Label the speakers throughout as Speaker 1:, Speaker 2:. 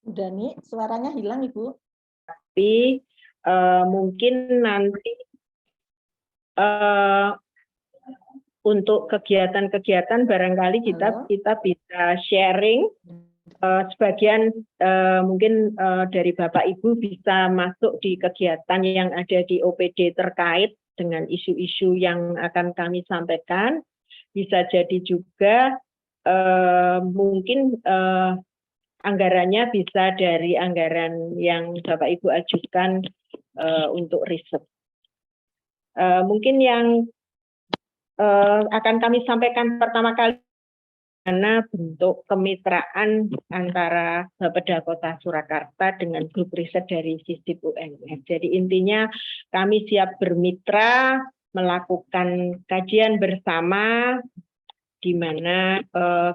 Speaker 1: Udah nih, suaranya hilang Ibu.
Speaker 2: Tapi mungkin nanti untuk kegiatan-kegiatan barangkali kita bisa sharing. Sebagian mungkin dari Bapak Ibu bisa masuk di kegiatan yang ada di OPD terkait dengan isu-isu yang akan kami sampaikan. Bisa jadi juga mungkin anggarannya bisa dari anggaran yang Bapak Ibu ajukan untuk riset. Mungkin yang akan kami sampaikan pertama kali karena bentuk kemitraan antara Bapeda Kota Surakarta dengan grup riset dari SISDIP UNS. Jadi intinya kami siap bermitra, melakukan kajian bersama, di mana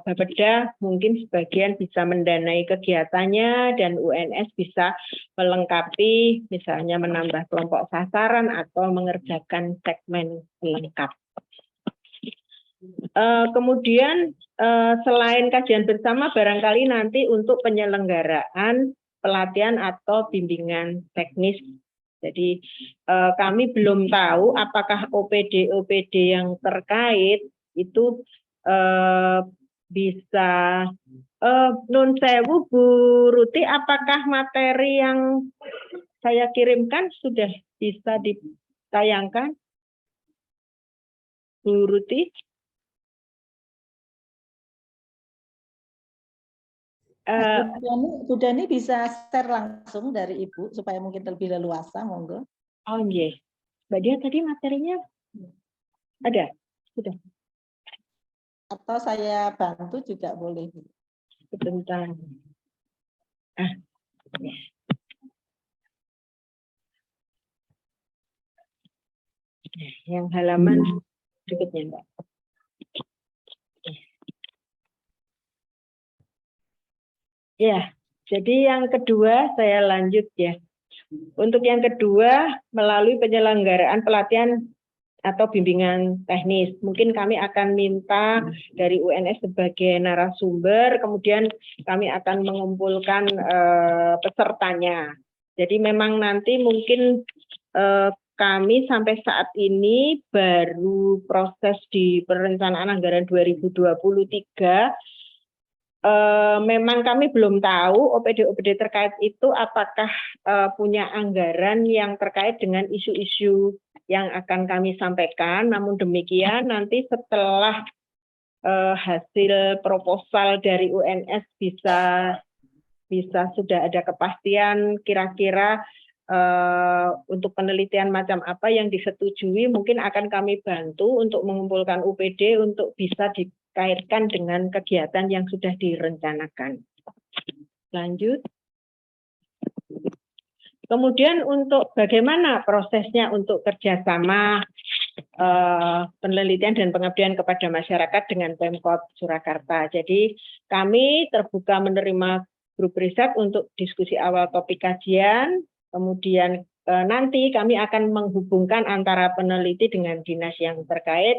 Speaker 2: Bapeda mungkin sebagian bisa mendanai kegiatannya dan UNS bisa melengkapi, misalnya menambah kelompok sasaran atau mengerjakan segmen lengkap. Kemudian selain kajian bersama, barangkali nanti untuk penyelenggaraan pelatihan atau bimbingan teknis. Jadi kami belum tahu apakah OPD yang terkait itu bisa nun sewu Bu Ruti, apakah materi yang saya kirimkan sudah bisa ditayangkan Bu Ruti?
Speaker 1: Bu Dani bisa share langsung dari Ibu supaya mungkin lebih leluasa, monggo.
Speaker 2: Oh iya, Mbak Dia tadi materinya ada, sudah.
Speaker 1: Atau saya bantu juga boleh.
Speaker 2: Sebentar. Yang halaman berikutnya, Mbak. Ya, jadi yang kedua saya lanjut ya. Untuk yang kedua, melalui penyelenggaraan pelatihan atau bimbingan teknis. Mungkin kami akan minta dari UNS sebagai narasumber, kemudian kami akan mengumpulkan pesertanya. Jadi memang nanti mungkin kami sampai saat ini baru proses di perencanaan anggaran 2023. Memang kami belum tahu OPD terkait itu apakah punya anggaran yang terkait dengan isu-isu yang akan kami sampaikan. Namun demikian nanti setelah hasil proposal dari UNS bisa sudah ada kepastian kira-kira untuk penelitian macam apa yang disetujui, mungkin akan kami bantu untuk mengumpulkan UPD untuk bisa dikaitkan dengan kegiatan yang sudah direncanakan. Lanjut. Kemudian untuk bagaimana prosesnya untuk kerjasama penelitian dan pengabdian kepada masyarakat dengan Pemkot Surakarta. Jadi kami terbuka menerima grup riset untuk diskusi awal topik kajian, kemudian nanti kami akan menghubungkan antara peneliti dengan dinas yang terkait,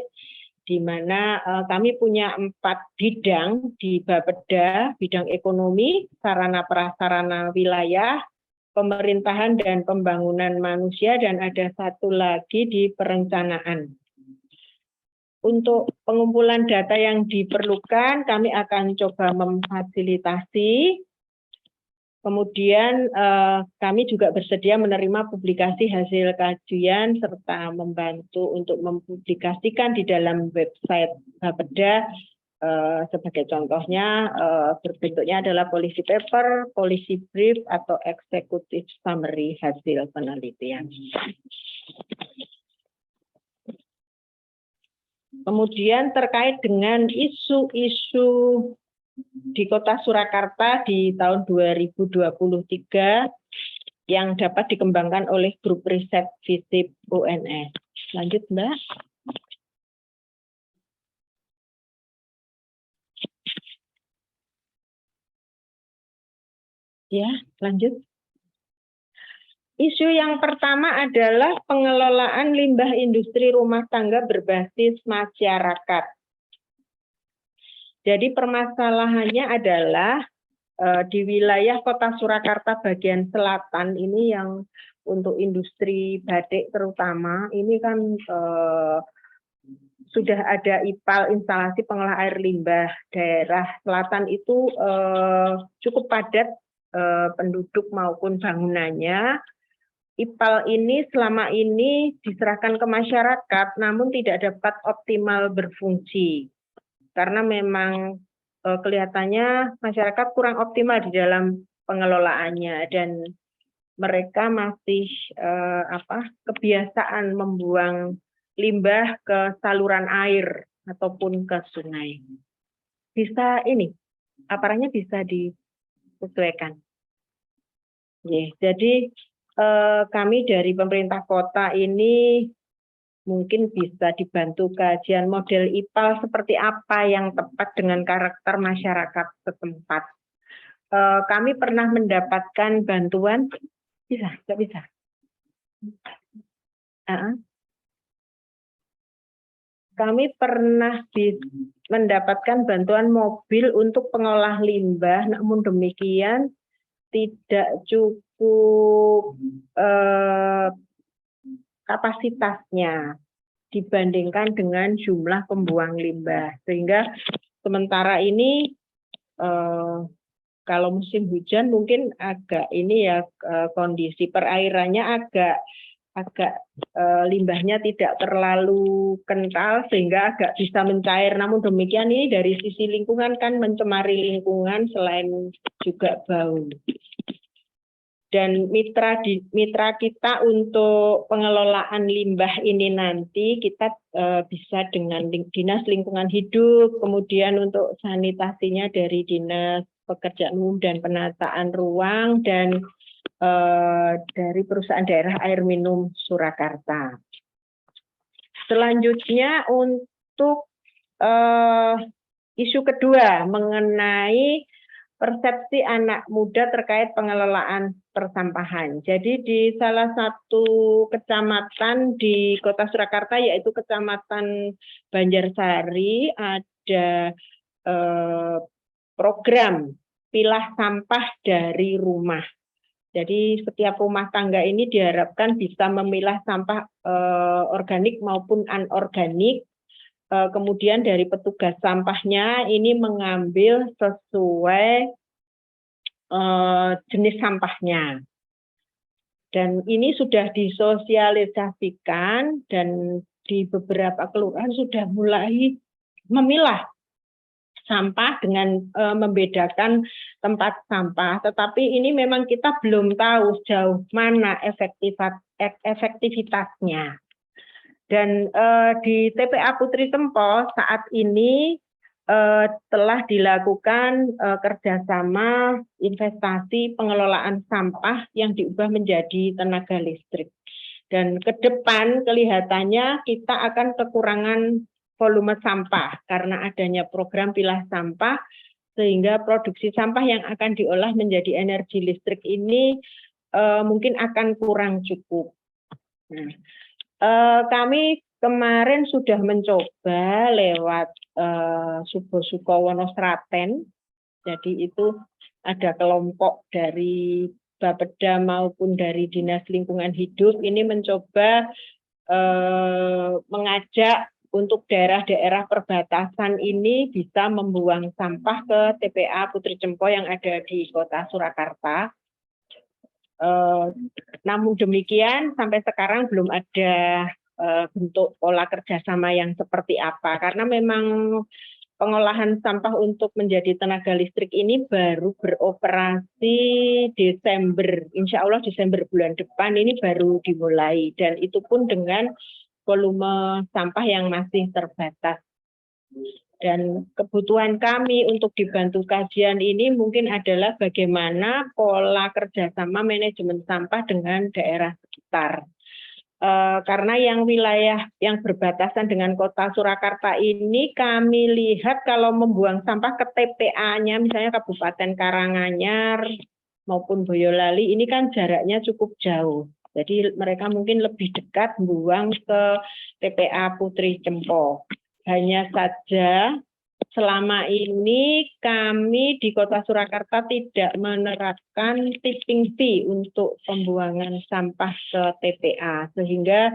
Speaker 2: di mana kami punya 4 bidang di Bapeda, bidang ekonomi, sarana prasarana wilayah, pemerintahan dan pembangunan manusia, dan ada 1 lagi di perencanaan. Untuk pengumpulan data yang diperlukan, kami akan coba memfasilitasi. Kemudian kami juga bersedia menerima publikasi hasil kajian serta membantu untuk mempublikasikan di dalam website Bapeda. Sebagai contohnya berbentuknya adalah policy paper, policy brief, atau executive summary hasil penelitian. Kemudian terkait dengan isu-isu di Kota Surakarta di tahun 2023 yang dapat dikembangkan oleh grup riset SISDIP UNS. Lanjut, Mbak. Ya, lanjut. Isu yang pertama adalah pengelolaan limbah industri rumah tangga berbasis masyarakat. Jadi permasalahannya adalah di wilayah Kota Surakarta bagian selatan ini yang untuk industri batik terutama ini kan sudah ada IPAL, instalasi pengolah air limbah. Daerah selatan itu cukup padat penduduk maupun bangunannya. IPAL ini selama ini diserahkan ke masyarakat, namun tidak dapat optimal berfungsi. Karena memang kelihatannya masyarakat kurang optimal di dalam pengelolaannya, dan mereka masih kebiasaan membuang limbah ke saluran air ataupun ke sungai. Bisa ini, aparatnya bisa disesuaikan. Jadi kami dari pemerintah kota ini mungkin bisa dibantu kajian model IPAL seperti apa yang tepat dengan karakter masyarakat setempat. Kami pernah mendapatkan bantuan, nggak bisa. Kami pernah mendapatkan bantuan mobil untuk pengolah limbah, namun demikian tidak cukup kapasitasnya dibandingkan dengan jumlah pembuang limbah. Sehingga sementara ini kalau musim hujan mungkin agak ini ya, kondisi perairannya agak limbahnya tidak terlalu kental sehingga agak bisa mencair. Namun demikian ini dari sisi lingkungan kan mencemari lingkungan selain juga bau. Dan mitra kita untuk pengelolaan limbah ini nanti kita bisa dengan Dinas Lingkungan Hidup, kemudian untuk sanitasinya dari Dinas Pekerjaan Umum dan Penataan Ruang, dan dari Perusahaan Daerah Air Minum Surakarta. Selanjutnya untuk isu kedua mengenai persepsi anak muda terkait pengelolaan persampahan. Jadi di salah satu kecamatan di Kota Surakarta, yaitu Kecamatan Banjarsari, ada program pilah sampah dari rumah. Jadi setiap rumah tangga ini diharapkan bisa memilah sampah organik maupun anorganik. Kemudian dari petugas sampahnya ini mengambil sesuai jenis sampahnya. Dan ini sudah disosialisasikan dan di beberapa kelurahan sudah mulai memilah sampah dengan membedakan tempat sampah, tetapi ini memang kita belum tahu sejauh mana efektivitasnya. Dan di TPA Putri Cempo saat ini telah dilakukan kerjasama investasi pengelolaan sampah yang diubah menjadi tenaga listrik. Dan ke depan kelihatannya kita akan kekurangan volume sampah karena adanya program pilah sampah, sehingga produksi sampah yang akan diolah menjadi energi listrik ini mungkin akan kurang cukup. Nah, kami kemarin sudah mencoba lewat Subo Sukowono Sraten, jadi itu ada kelompok dari Bapeda maupun dari Dinas Lingkungan Hidup ini mencoba mengajak untuk daerah-daerah perbatasan ini bisa membuang sampah ke TPA Putri Cempo yang ada di Kota Surakarta. Namun demikian sampai sekarang belum ada bentuk pola kerjasama yang seperti apa, karena memang pengolahan sampah untuk menjadi tenaga listrik ini baru beroperasi Desember, insya Allah Desember bulan depan ini baru dimulai, dan itu pun dengan volume sampah yang masih terbatas. Dan kebutuhan kami untuk dibantu kajian ini mungkin adalah bagaimana pola kerjasama manajemen sampah dengan daerah sekitar. Karena yang wilayah yang berbatasan dengan Kota Surakarta ini kami lihat kalau membuang sampah ke TPA-nya, misalnya Kabupaten Karanganyar maupun Boyolali, ini kan jaraknya cukup jauh. Jadi mereka mungkin lebih dekat buang ke TPA Putri Cempo. Hanya saja selama ini kami di Kota Surakarta tidak menerapkan tipping fee untuk pembuangan sampah ke TPA, sehingga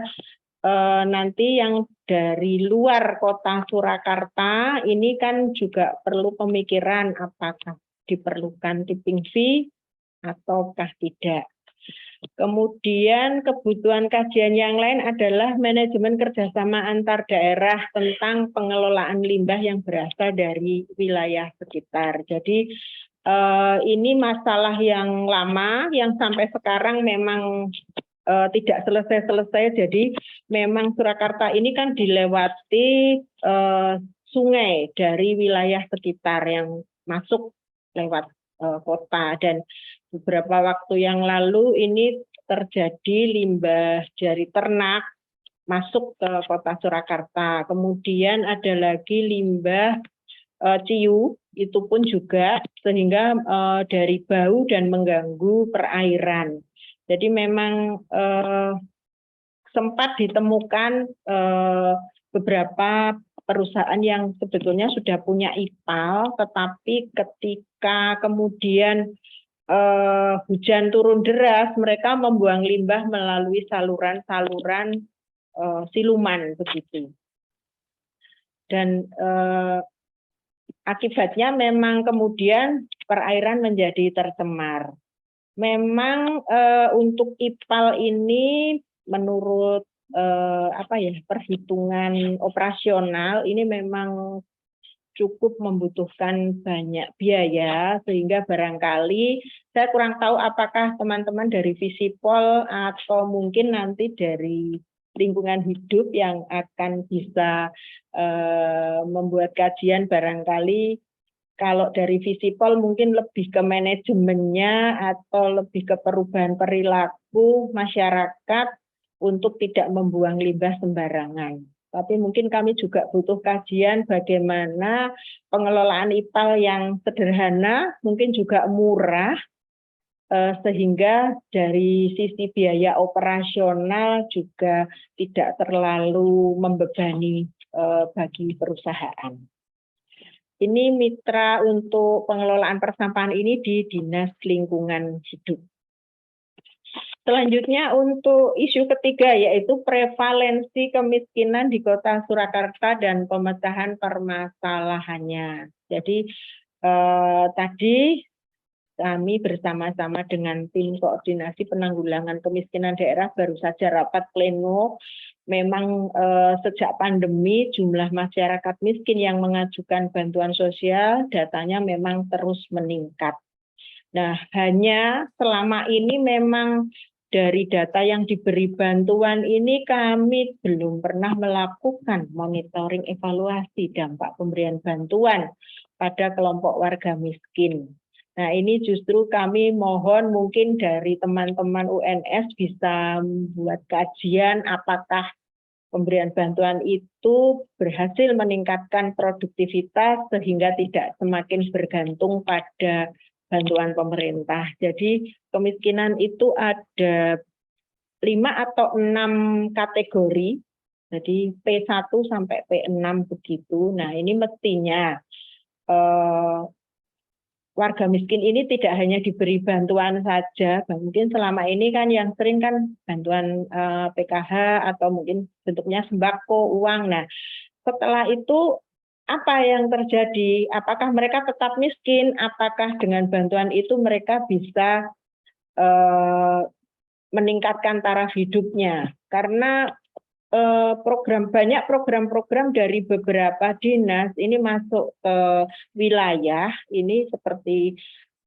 Speaker 2: nanti yang dari luar Kota Surakarta ini kan juga perlu pemikiran apakah diperlukan tipping fee ataukah tidak. Kemudian kebutuhan kajian yang lain adalah manajemen kerjasama antar daerah tentang pengelolaan limbah yang berasal dari wilayah sekitar. Jadi ini masalah yang lama yang sampai sekarang memang tidak selesai-selesai. Jadi memang Surakarta ini kan dilewati sungai dari wilayah sekitar yang masuk lewat kota, dan beberapa waktu yang lalu ini terjadi limbah jari ternak masuk ke Kota Surakarta. Kemudian ada lagi limbah ciu, itu pun juga sehingga dari bau dan mengganggu perairan. Jadi memang sempat ditemukan beberapa perusahaan yang sebetulnya sudah punya IPAL, tetapi ketika kemudian hujan turun deras, mereka membuang limbah melalui saluran-saluran siluman begitu. Dan akibatnya memang kemudian perairan menjadi tercemar. Memang untuk IPAL ini menurut perhitungan operasional ini memang cukup membutuhkan banyak biaya, sehingga barangkali saya kurang tahu apakah teman-teman dari Visipol atau mungkin nanti dari lingkungan hidup yang akan bisa membuat kajian. Barangkali kalau dari Visipol mungkin lebih ke manajemennya atau lebih ke perubahan perilaku masyarakat untuk tidak membuang limbah sembarangan. Tapi mungkin kami juga butuh kajian bagaimana pengelolaan IPAL yang sederhana, mungkin juga murah, sehingga dari sisi biaya operasional juga tidak terlalu membebani bagi perusahaan. Ini mitra untuk pengelolaan persampahan ini di Dinas Lingkungan Hidup. Selanjutnya untuk isu ketiga, yaitu prevalensi kemiskinan di Kota Surakarta dan pemecahan permasalahannya. Jadi tadi kami bersama-sama dengan tim koordinasi penanggulangan kemiskinan daerah baru saja rapat pleno. Memang sejak pandemi jumlah masyarakat miskin yang mengajukan bantuan sosial datanya memang terus meningkat. Nah, hanya selama ini memang dari data yang diberi bantuan ini kami belum pernah melakukan monitoring evaluasi dampak pemberian bantuan pada kelompok warga miskin. Nah, ini justru kami mohon mungkin dari teman-teman UNS bisa membuat kajian apakah pemberian bantuan itu berhasil meningkatkan produktivitas sehingga tidak semakin bergantung pada bantuan pemerintah. Jadi kemiskinan itu ada 5 atau 6 kategori, jadi P1 sampai P6 begitu. Nah, ini mestinya warga miskin ini tidak hanya diberi bantuan saja, mungkin selama ini kan yang sering kan bantuan PKH atau mungkin bentuknya sembako, uang. Nah, setelah itu apa yang terjadi? Apakah mereka tetap miskin? Apakah dengan bantuan itu mereka bisa meningkatkan taraf hidupnya? Karena banyak program-program dari beberapa dinas ini masuk ke wilayah ini seperti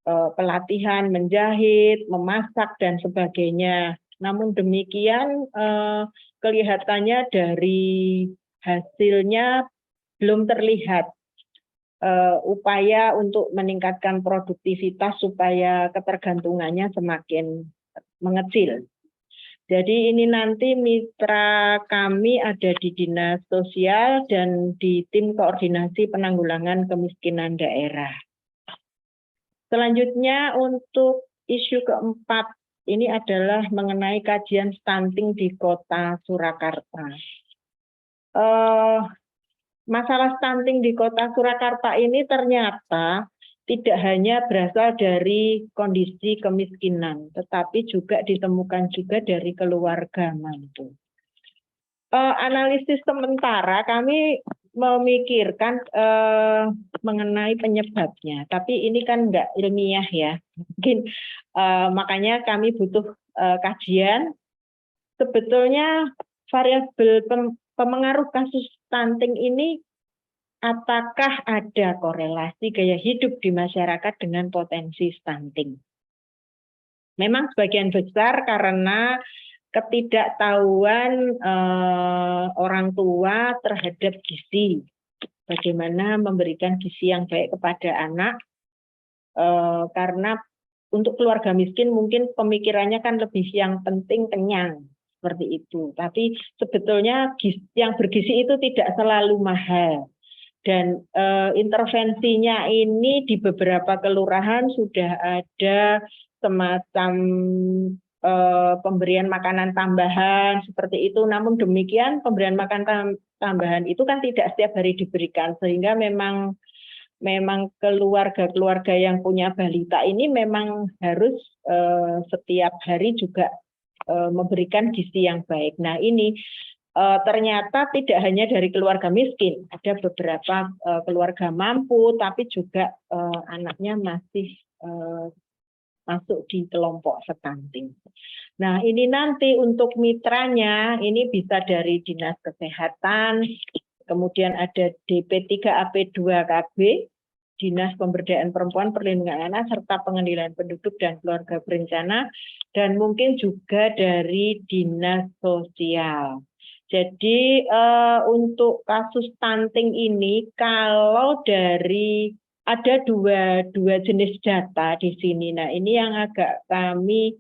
Speaker 2: pelatihan menjahit, memasak dan sebagainya. Namun demikian kelihatannya dari hasilnya belum terlihat upaya untuk meningkatkan produktivitas supaya ketergantungannya semakin mengecil. Jadi ini nanti mitra kami ada di Dinas Sosial dan di Tim Koordinasi Penanggulangan Kemiskinan Daerah. Selanjutnya untuk isu keempat, ini adalah mengenai kajian stunting di Kota Surakarta. masalah stunting di Kota Surakarta ini ternyata tidak hanya berasal dari kondisi kemiskinan, tetapi juga ditemukan juga dari keluarga mampu. Analisis sementara kami memikirkan mengenai penyebabnya, tapi ini kan nggak ilmiah ya, mungkin makanya kami butuh kajian. Sebetulnya variabel pemengaruh kasus stunting ini, apakah ada korelasi gaya hidup di masyarakat dengan potensi stunting? Memang sebagian besar karena ketidaktahuan orang tua terhadap gizi, bagaimana memberikan gizi yang baik kepada anak, karena untuk keluarga miskin mungkin pemikirannya kan lebih yang penting kenyang, seperti itu. Tapi sebetulnya yang bergizi itu tidak selalu mahal. Dan intervensinya ini di beberapa kelurahan sudah ada semacam pemberian makanan tambahan seperti itu. Namun demikian pemberian makanan tambahan itu kan tidak setiap hari diberikan, sehingga memang keluarga-keluarga yang punya balita ini memang harus setiap hari juga memberikan gizi yang baik. Nah ini ternyata tidak hanya dari keluarga miskin, ada beberapa keluarga mampu, tapi juga anaknya masih masuk di kelompok stunting. Nah, ini nanti untuk mitranya, ini bisa dari Dinas Kesehatan, kemudian ada DP3AP2KB, Dinas Pemberdayaan Perempuan, Perlindungan Anak, serta Pengendalian Penduduk dan Keluarga Berencana, dan mungkin juga dari Dinas Sosial. Jadi untuk kasus stunting ini, kalau dari ada dua jenis data di sini. Nah, ini yang agak kami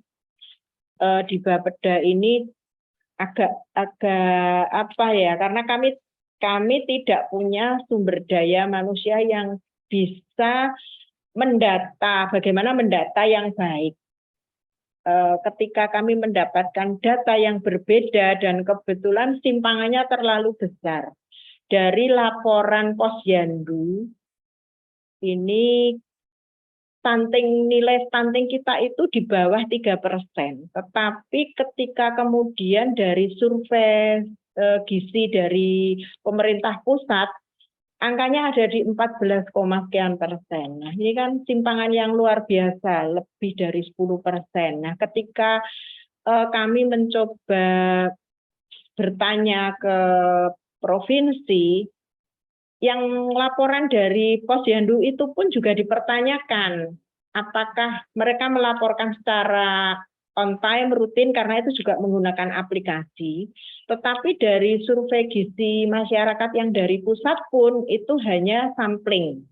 Speaker 2: di Bapeda ini agak apa ya? Karena kami tidak punya sumber daya manusia yang bisa mendata, bagaimana mendata yang baik. Ketika kami mendapatkan data yang berbeda dan kebetulan simpangannya terlalu besar dari laporan Posyandu, ini nilai stunting kita itu di bawah 3%. Tetapi ketika kemudian dari survei gizi dari pemerintah pusat, angkanya ada di 14, sekian persen. Nah, ini kan simpangan yang luar biasa, lebih dari 10%. Nah, ketika kami mencoba bertanya ke provinsi, yang laporan dari Posyandu itu pun juga dipertanyakan, apakah mereka melaporkan secara on time, rutin, karena itu juga menggunakan aplikasi. Tetapi dari survei gizi masyarakat yang dari pusat pun itu hanya sampling.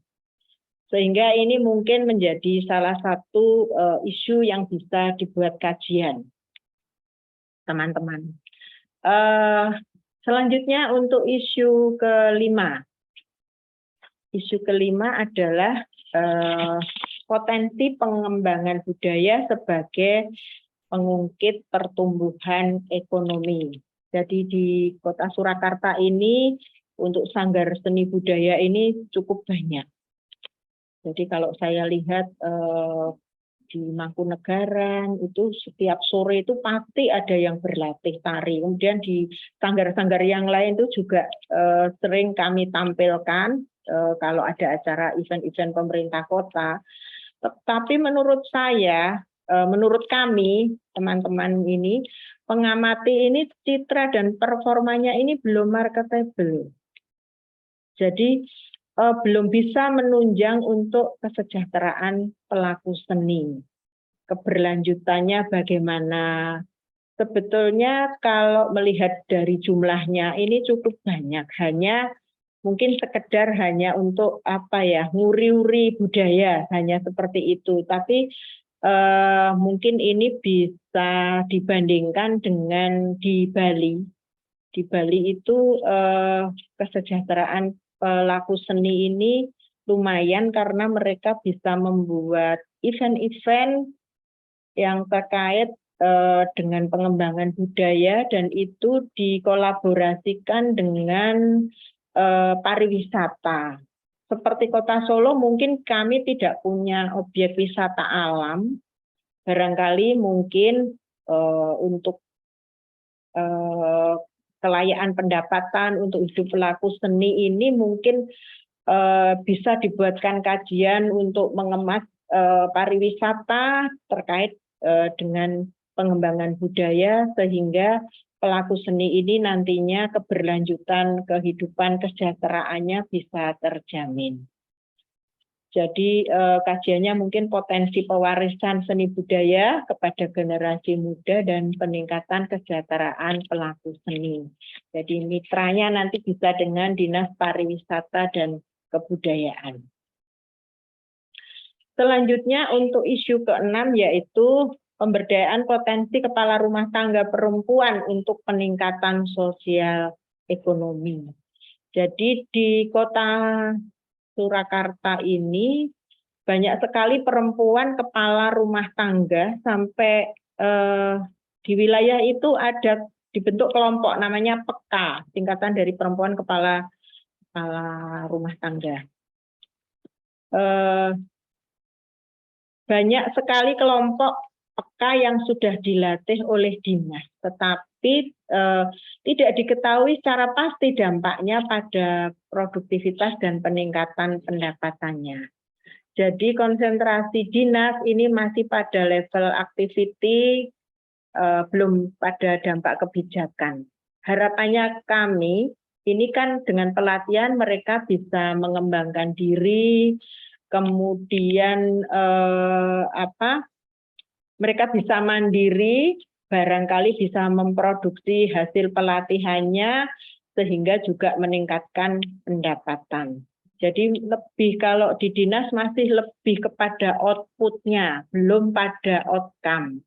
Speaker 2: Sehingga ini mungkin menjadi salah satu isu yang bisa dibuat kajian, teman-teman. Selanjutnya untuk isu kelima. Isu kelima adalah potensi pengembangan budaya sebagai pengungkit pertumbuhan ekonomi. Jadi di Kota Surakarta ini untuk sanggar seni budaya ini cukup banyak. Jadi kalau saya lihat di Mangkunegaran itu setiap sore itu pasti ada yang berlatih tari. Kemudian di sanggar-sanggar yang lain itu juga sering kami tampilkan kalau ada acara event-event pemerintah kota. Tapi menurut saya, menurut kami, teman-teman ini, pengamati ini citra dan performanya ini belum marketable. Jadi belum bisa menunjang untuk kesejahteraan pelaku seni. Keberlanjutannya bagaimana? Sebetulnya kalau melihat dari jumlahnya ini cukup banyak, hanya mungkin sekedar hanya untuk apa ya, nguri-uri budaya, hanya seperti itu. Tapi mungkin ini bisa dibandingkan dengan di Bali. Di Bali itu kesejahteraan pelaku seni ini lumayan karena mereka bisa membuat event-event yang terkait dengan pengembangan budaya, dan itu dikolaborasikan dengan pariwisata. Seperti Kota Solo mungkin kami tidak punya objek wisata alam, barangkali mungkin untuk kelayaan pendapatan untuk hidup pelaku seni ini mungkin bisa dibuatkan kajian untuk mengemas pariwisata terkait dengan pengembangan budaya sehingga pelaku seni ini nantinya keberlanjutan kehidupan kesejahteraannya bisa terjamin. Jadi kajiannya mungkin potensi pewarisan seni budaya kepada generasi muda dan peningkatan kesejahteraan pelaku seni. Jadi mitranya nanti bisa dengan Dinas Pariwisata dan Kebudayaan. Selanjutnya untuk isu ke-6 yaitu pemberdayaan potensi kepala rumah tangga perempuan untuk peningkatan sosial ekonomi. Jadi di Kota Surakarta ini banyak sekali perempuan kepala rumah tangga sampai di wilayah itu ada dibentuk kelompok namanya PEKA, singkatan dari perempuan kepala rumah tangga. Banyak sekali kelompok PEKA yang sudah dilatih oleh dinas, tetapi tidak diketahui secara pasti dampaknya pada produktivitas dan peningkatan pendapatannya. Jadi konsentrasi dinas ini masih pada level activity, belum pada dampak kebijakan. Harapannya kami, ini kan dengan pelatihan mereka bisa mengembangkan diri, kemudian mereka bisa mandiri, barangkali bisa memproduksi hasil pelatihannya sehingga juga meningkatkan pendapatan. Jadi lebih kalau di dinas masih lebih kepada outputnya, belum pada outcome.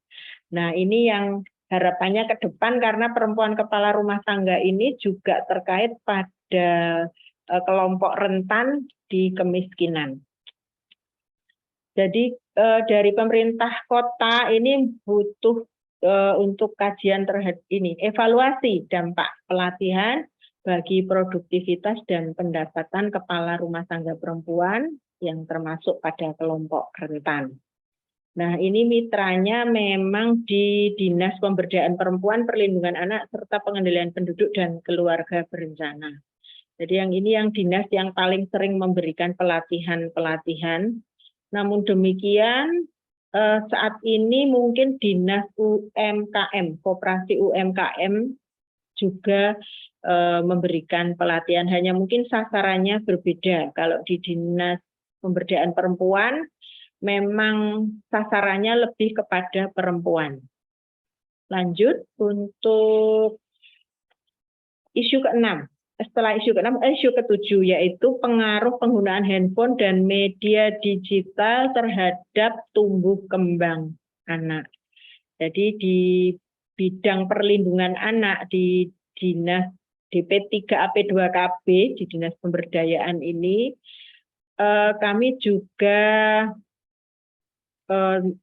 Speaker 2: Nah ini yang harapannya ke depan karena perempuan kepala rumah tangga ini juga terkait pada kelompok rentan di kemiskinan. Jadi dari pemerintah kota ini butuh untuk kajian terhadap ini, evaluasi dampak pelatihan bagi produktivitas dan pendapatan kepala rumah tangga perempuan yang termasuk pada kelompok rentan. Nah ini mitranya memang di Dinas Pemberdayaan Perempuan, Perlindungan Anak, serta Pengendalian Penduduk dan Keluarga Berencana. Jadi yang ini yang dinas yang paling sering memberikan pelatihan-pelatihan. Namun demikian saat ini mungkin Dinas UMKM, Koperasi UMKM juga memberikan pelatihan, hanya mungkin sasarannya berbeda. Kalau di Dinas Pemberdayaan Perempuan memang sasarannya lebih kepada perempuan. Lanjut untuk isu ke-6. Setelah isu ke-6, isu ke-7 yaitu pengaruh penggunaan handphone dan media digital terhadap tumbuh kembang anak. Jadi di bidang perlindungan anak di Dinas DP3AP2KB, di Dinas Pemberdayaan ini, kami juga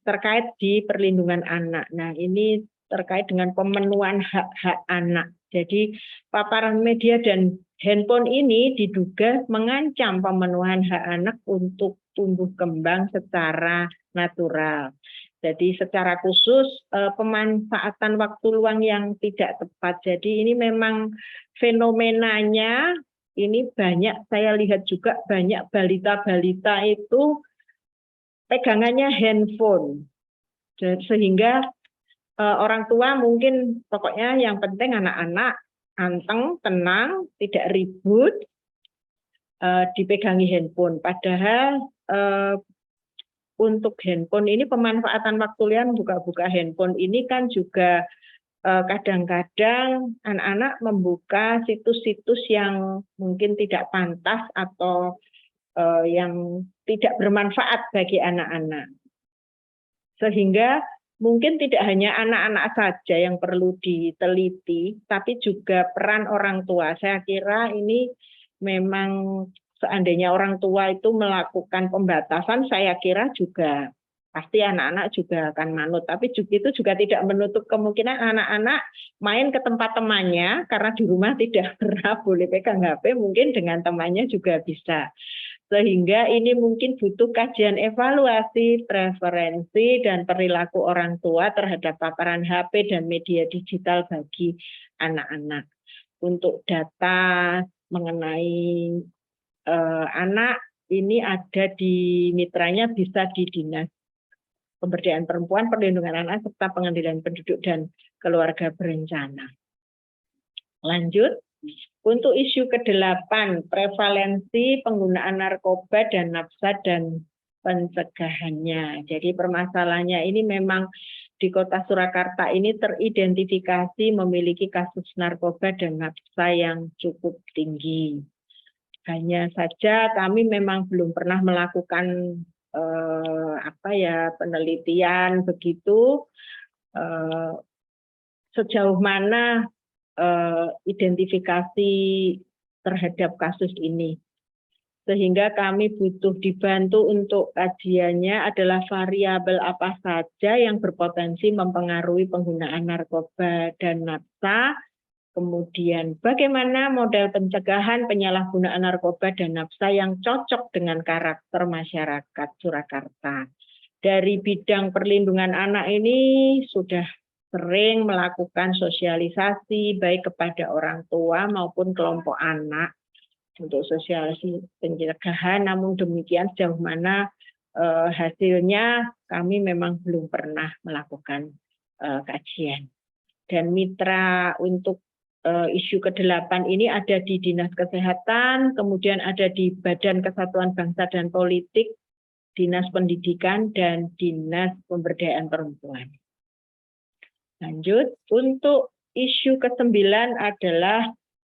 Speaker 2: terkait di perlindungan anak. Nah ini terkait dengan pemenuhan hak-hak anak. Jadi paparan media dan handphone ini diduga mengancam pemenuhan hak anak untuk tumbuh kembang secara natural. Jadi secara khusus pemanfaatan waktu luang yang tidak tepat. Jadi ini memang fenomenanya ini banyak, saya lihat juga banyak balita-balita itu pegangannya handphone. Sehingga orang tua mungkin pokoknya yang penting anak-anak anteng, tenang, tidak ribut, dipegangi handphone. Padahal untuk handphone ini pemanfaatan waktu luang buka-buka handphone ini kan juga kadang-kadang anak-anak membuka situs-situs yang mungkin tidak pantas atau yang tidak bermanfaat bagi anak-anak. Sehingga mungkin tidak hanya anak-anak saja yang perlu diteliti, tapi juga peran orang tua. Saya kira ini memang seandainya orang tua itu melakukan pembatasan, saya kira juga pasti anak-anak juga akan manut. Tapi itu juga tidak menutup kemungkinan anak-anak main ke tempat temannya, karena di rumah tidak pernah boleh pegang HP, mungkin dengan temannya juga bisa. Sehingga ini mungkin butuh kajian evaluasi, preferensi, dan perilaku orang tua terhadap paparan HP dan media digital bagi anak-anak. Untuk data mengenai anak, ini ada di mitranya, bisa di Dinas Pemberdayaan Perempuan, Perlindungan Anak, serta Pengadilan Penduduk dan Keluarga Berencana. Lanjut, untuk isu ke-8, prevalensi penggunaan narkoba dan nafsa dan pencegahannya. Jadi permasalahannya ini memang di Kota Surakarta ini teridentifikasi memiliki kasus narkoba dan nafsa yang cukup tinggi. Hanya saja kami memang belum pernah melakukan penelitian begitu sejauh mana identifikasi terhadap kasus ini, sehingga kami butuh dibantu untuk kajiannya adalah variabel apa saja yang berpotensi mempengaruhi penggunaan narkoba dan nafsa, kemudian bagaimana model pencegahan penyalahgunaan narkoba dan nafsa yang cocok dengan karakter masyarakat Surakarta. Dari bidang perlindungan anak ini sudah sering melakukan sosialisasi baik kepada orang tua maupun kelompok anak untuk sosialisasi pencegahan, namun demikian sejauh mana hasilnya kami memang belum pernah melakukan kajian. Dan mitra untuk isu ke-8 ini ada di Dinas Kesehatan, kemudian ada di Badan Kesatuan Bangsa dan Politik, Dinas Pendidikan, dan Dinas Pemberdayaan Perempuan. Lanjut, untuk isu ke-9 adalah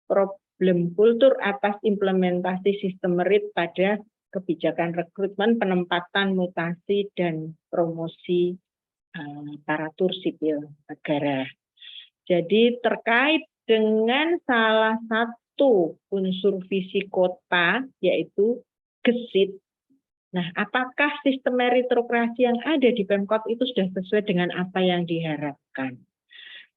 Speaker 2: problem kultur atas implementasi sistem merit pada kebijakan rekrutmen, penempatan, mutasi, dan promosi aparatur sipil negara. Jadi terkait dengan salah satu unsur visi kota, yaitu gesit. Nah, apakah sistem meritokrasi yang ada di Pemkot itu sudah sesuai dengan apa yang diharapkan?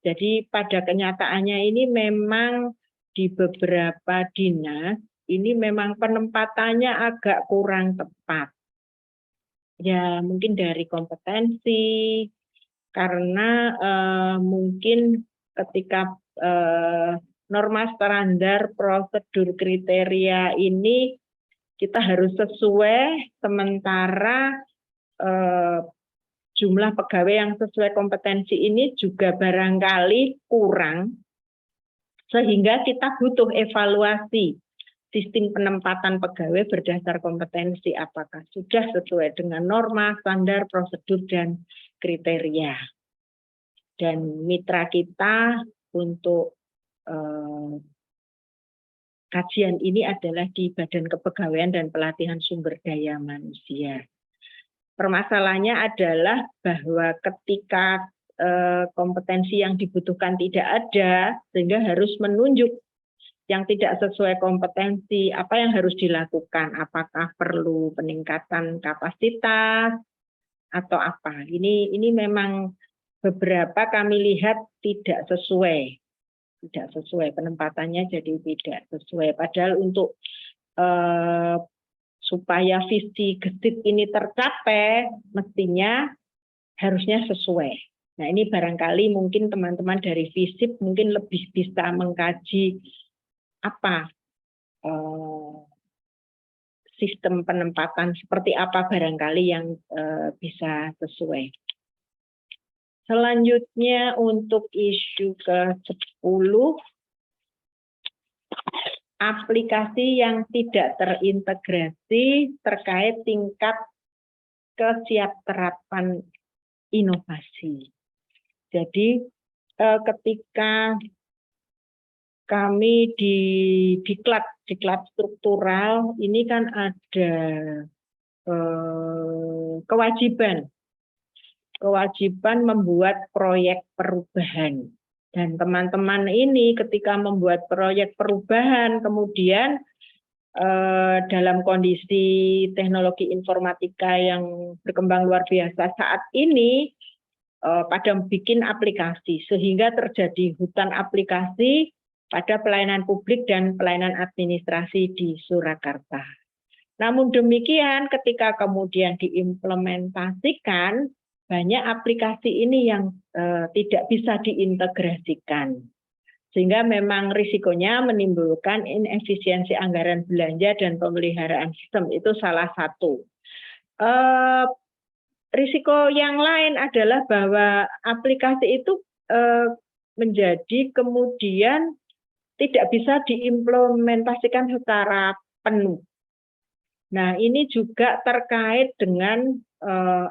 Speaker 2: Jadi pada kenyataannya ini memang di beberapa dinas, ini memang penempatannya agak kurang tepat. Ya, mungkin dari kompetensi, karena mungkin ketika norma standar prosedur kriteria ini kita harus sesuai, sementara jumlah pegawai yang sesuai kompetensi ini juga barangkali kurang, sehingga kita butuh evaluasi sistem penempatan pegawai berdasar kompetensi, apakah sudah sesuai dengan norma, standar, prosedur, dan kriteria. Dan mitra kita untuk kajian ini adalah di Badan Kepegawaian dan Pelatihan Sumber Daya Manusia. Permasalahannya adalah bahwa ketika kompetensi yang dibutuhkan tidak ada, sehingga harus menunjuk yang tidak sesuai kompetensi, apa yang harus dilakukan, apakah perlu peningkatan kapasitas atau apa. Ini memang beberapa kami lihat tidak sesuai penempatannya, jadi tidak sesuai. Padahal untuk supaya visi gesit ini tercapai, mestinya harusnya sesuai. Nah, ini barangkali mungkin teman-teman dari FISIP mungkin lebih bisa mengkaji apa sistem penempatan seperti apa barangkali yang bisa sesuai. Selanjutnya untuk isu ke-10, aplikasi yang tidak terintegrasi terkait tingkat kesiapterapan inovasi. Jadi ketika kami di diklat struktural ini kan ada kewajiban membuat proyek perubahan. Dan teman-teman ini ketika membuat proyek perubahan, kemudian dalam kondisi teknologi informatika yang berkembang luar biasa saat ini, pada bikin aplikasi sehingga terjadi hutan aplikasi pada pelayanan publik dan pelayanan administrasi di Surakarta. Namun demikian ketika kemudian diimplementasikan, banyak aplikasi ini yang tidak bisa diintegrasikan. Sehingga memang risikonya menimbulkan inefisiensi anggaran belanja dan pemeliharaan sistem, itu salah satu. Risiko yang lain adalah bahwa aplikasi itu menjadi kemudian tidak bisa diimplementasikan secara penuh. Nah, ini juga terkait dengan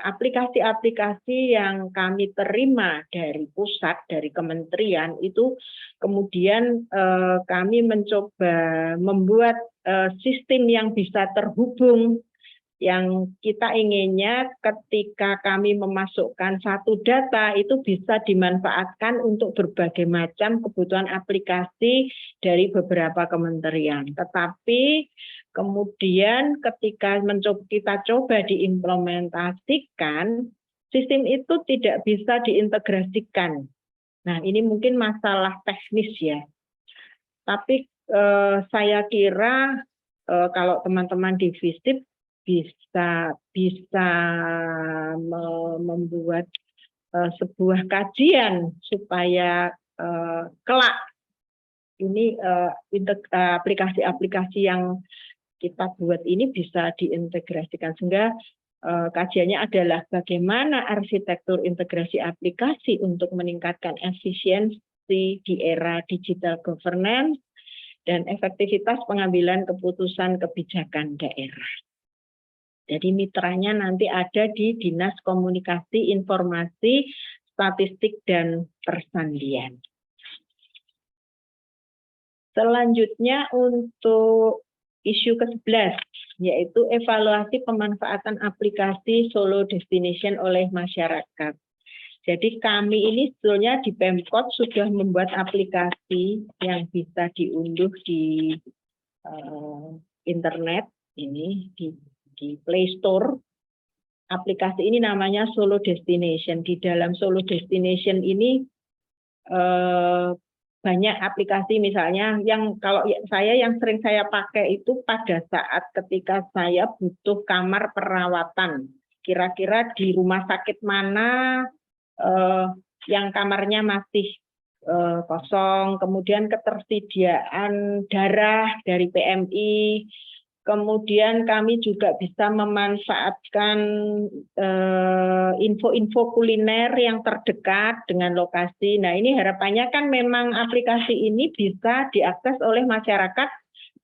Speaker 2: aplikasi-aplikasi yang kami terima dari pusat, dari kementerian, itu kemudian kami mencoba membuat sistem yang bisa terhubung, yang kita inginnya ketika kami memasukkan satu data itu bisa dimanfaatkan untuk berbagai macam kebutuhan aplikasi dari beberapa kementerian. Tetapi kemudian ketika kita coba diimplementasikan, sistem itu tidak bisa diintegrasikan. Nah, ini mungkin masalah teknis ya. Tapi saya kira kalau teman-teman di FISIP bisa membuat sebuah kajian supaya kelak ini aplikasi-aplikasi yang kita buat ini bisa diintegrasikan, sehingga kajiannya adalah bagaimana arsitektur integrasi aplikasi untuk meningkatkan efisiensi di era digital governance dan efektivitas pengambilan keputusan kebijakan daerah. Jadi mitranya nanti ada di Dinas Komunikasi, Informasi, Statistik, dan Persandian. Selanjutnya untuk isu ke-11, yaitu evaluasi pemanfaatan aplikasi Solo Destination oleh masyarakat. Jadi kami ini sebetulnya di Pemkot sudah membuat aplikasi yang bisa diunduh di internet, ini di Play Store. Aplikasi ini namanya Solo Destination. Di dalam Solo Destination ini banyak aplikasi, misalnya yang kalau saya yang sering saya pakai itu pada saat ketika saya butuh kamar perawatan. Kira-kira di rumah sakit mana yang kamarnya masih kosong, kemudian ketersediaan darah dari PMI. Kemudian kami juga bisa memanfaatkan info-info kuliner yang terdekat dengan lokasi. Nah, ini harapannya kan memang aplikasi ini bisa diakses oleh masyarakat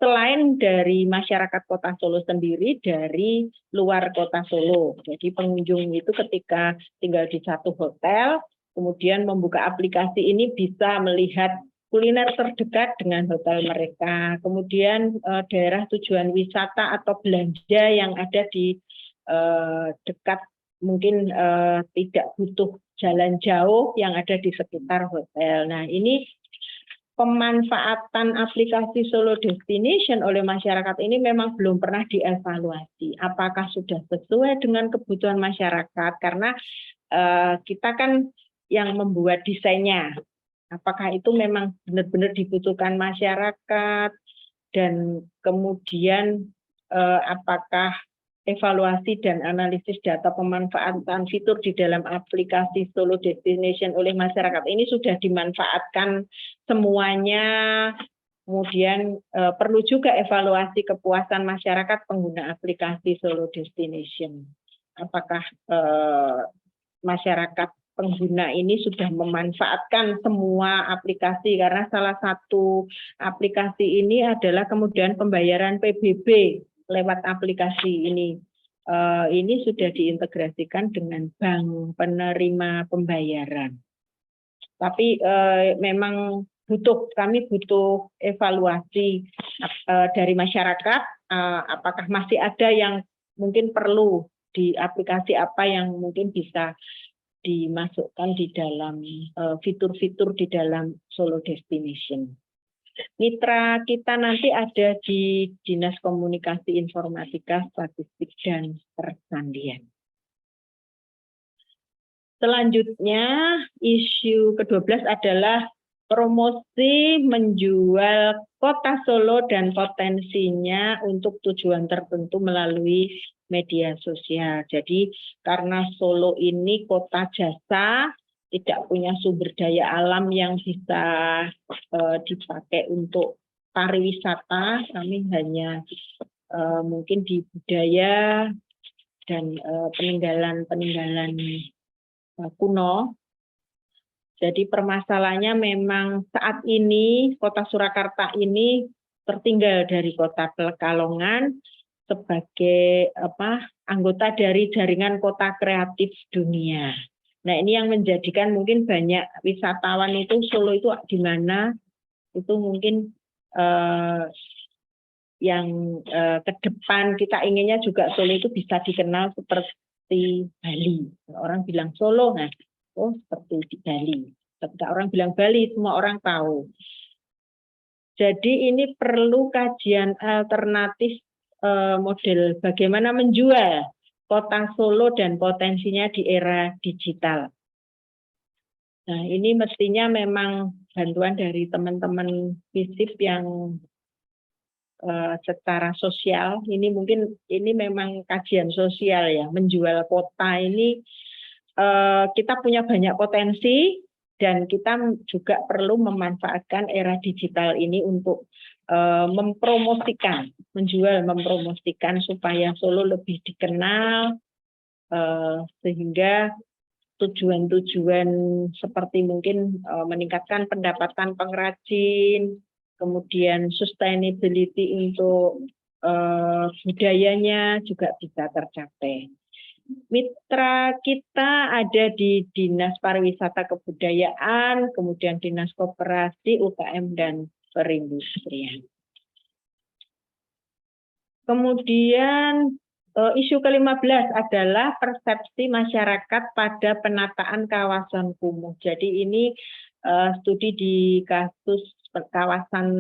Speaker 2: selain dari masyarakat Kota Solo sendiri, dari luar Kota Solo. Jadi pengunjung itu ketika tinggal di satu hotel, kemudian membuka aplikasi ini bisa melihat kuliner terdekat dengan hotel mereka, kemudian daerah tujuan wisata atau belanja yang ada di dekat, mungkin tidak butuh jalan jauh yang ada di sekitar hotel. Nah, ini pemanfaatan aplikasi Solo Destination oleh masyarakat ini memang belum pernah dievaluasi. Apakah sudah sesuai dengan kebutuhan masyarakat? Karena kita kan yang membuat desainnya. Apakah itu memang benar-benar dibutuhkan masyarakat, dan kemudian apakah evaluasi dan analisis data pemanfaatan fitur di dalam aplikasi Solo Destination oleh masyarakat ini sudah dimanfaatkan semuanya. Kemudian perlu juga evaluasi kepuasan masyarakat pengguna aplikasi Solo Destination. Apakah masyarakat pengguna ini sudah memanfaatkan semua aplikasi, karena salah satu aplikasi ini adalah kemudian pembayaran PBB lewat aplikasi ini. Ini sudah diintegrasikan dengan bank penerima pembayaran. Tapi memang kami butuh evaluasi dari masyarakat, apakah masih ada yang mungkin perlu di aplikasi apa yang mungkin bisa dimasukkan di dalam fitur-fitur di dalam Solo Destination. Mitra kita nanti ada di Dinas Komunikasi Informatika, Statistik, dan Persandian. Selanjutnya, isu ke-12 adalah promosi menjual kota Solo dan potensinya untuk tujuan tertentu melalui media sosial. Jadi karena Solo ini kota jasa, tidak punya sumber daya alam yang bisa dipakai untuk pariwisata, kami hanya mungkin di budaya dan peninggalan-peninggalan kuno. Jadi permasalahannya memang saat ini Kota Surakarta ini tertinggal dari Kota Pekalongan sebagai anggota dari jaringan kota kreatif dunia. Nah, ini yang menjadikan mungkin banyak wisatawan itu Solo itu di mana itu mungkin yang ke depan kita inginnya juga Solo itu bisa dikenal seperti Bali. Orang bilang Solo, nah, oh seperti di Bali. Ketika orang bilang Bali, semua orang tahu. Jadi ini perlu kajian alternatif model bagaimana menjual kota Solo dan potensinya di era digital. Nah, ini mestinya memang bantuan dari teman-teman FISIP yang secara sosial, ini mungkin ini memang kajian sosial ya, menjual kota ini kita punya banyak potensi dan kita juga perlu memanfaatkan era digital ini untuk mempromosikan, mempromosikan supaya Solo lebih dikenal sehingga tujuan-tujuan seperti mungkin meningkatkan pendapatan pengrajin, kemudian sustainability untuk budayanya juga bisa tercapai. Mitra kita ada di Dinas Pariwisata Kebudayaan, kemudian Dinas Koperasi, UKM, dan Perindustrian. Kemudian isu ke-15 adalah persepsi masyarakat pada penataan kawasan kumuh. Jadi ini studi di kasus kawasan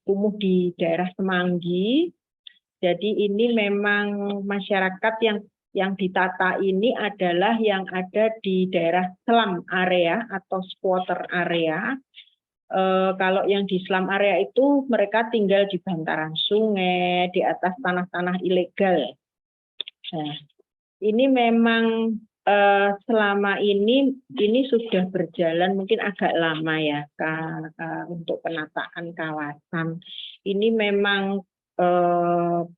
Speaker 2: kumuh di daerah Semanggi. Jadi ini memang masyarakat yang ditata ini adalah yang ada di daerah slum area atau squatter area. Kalau yang di slum area itu mereka tinggal di bantaran sungai, di atas tanah-tanah ilegal. Nah, ini memang selama ini sudah berjalan mungkin agak lama ya untuk penataan kawasan. Ini memang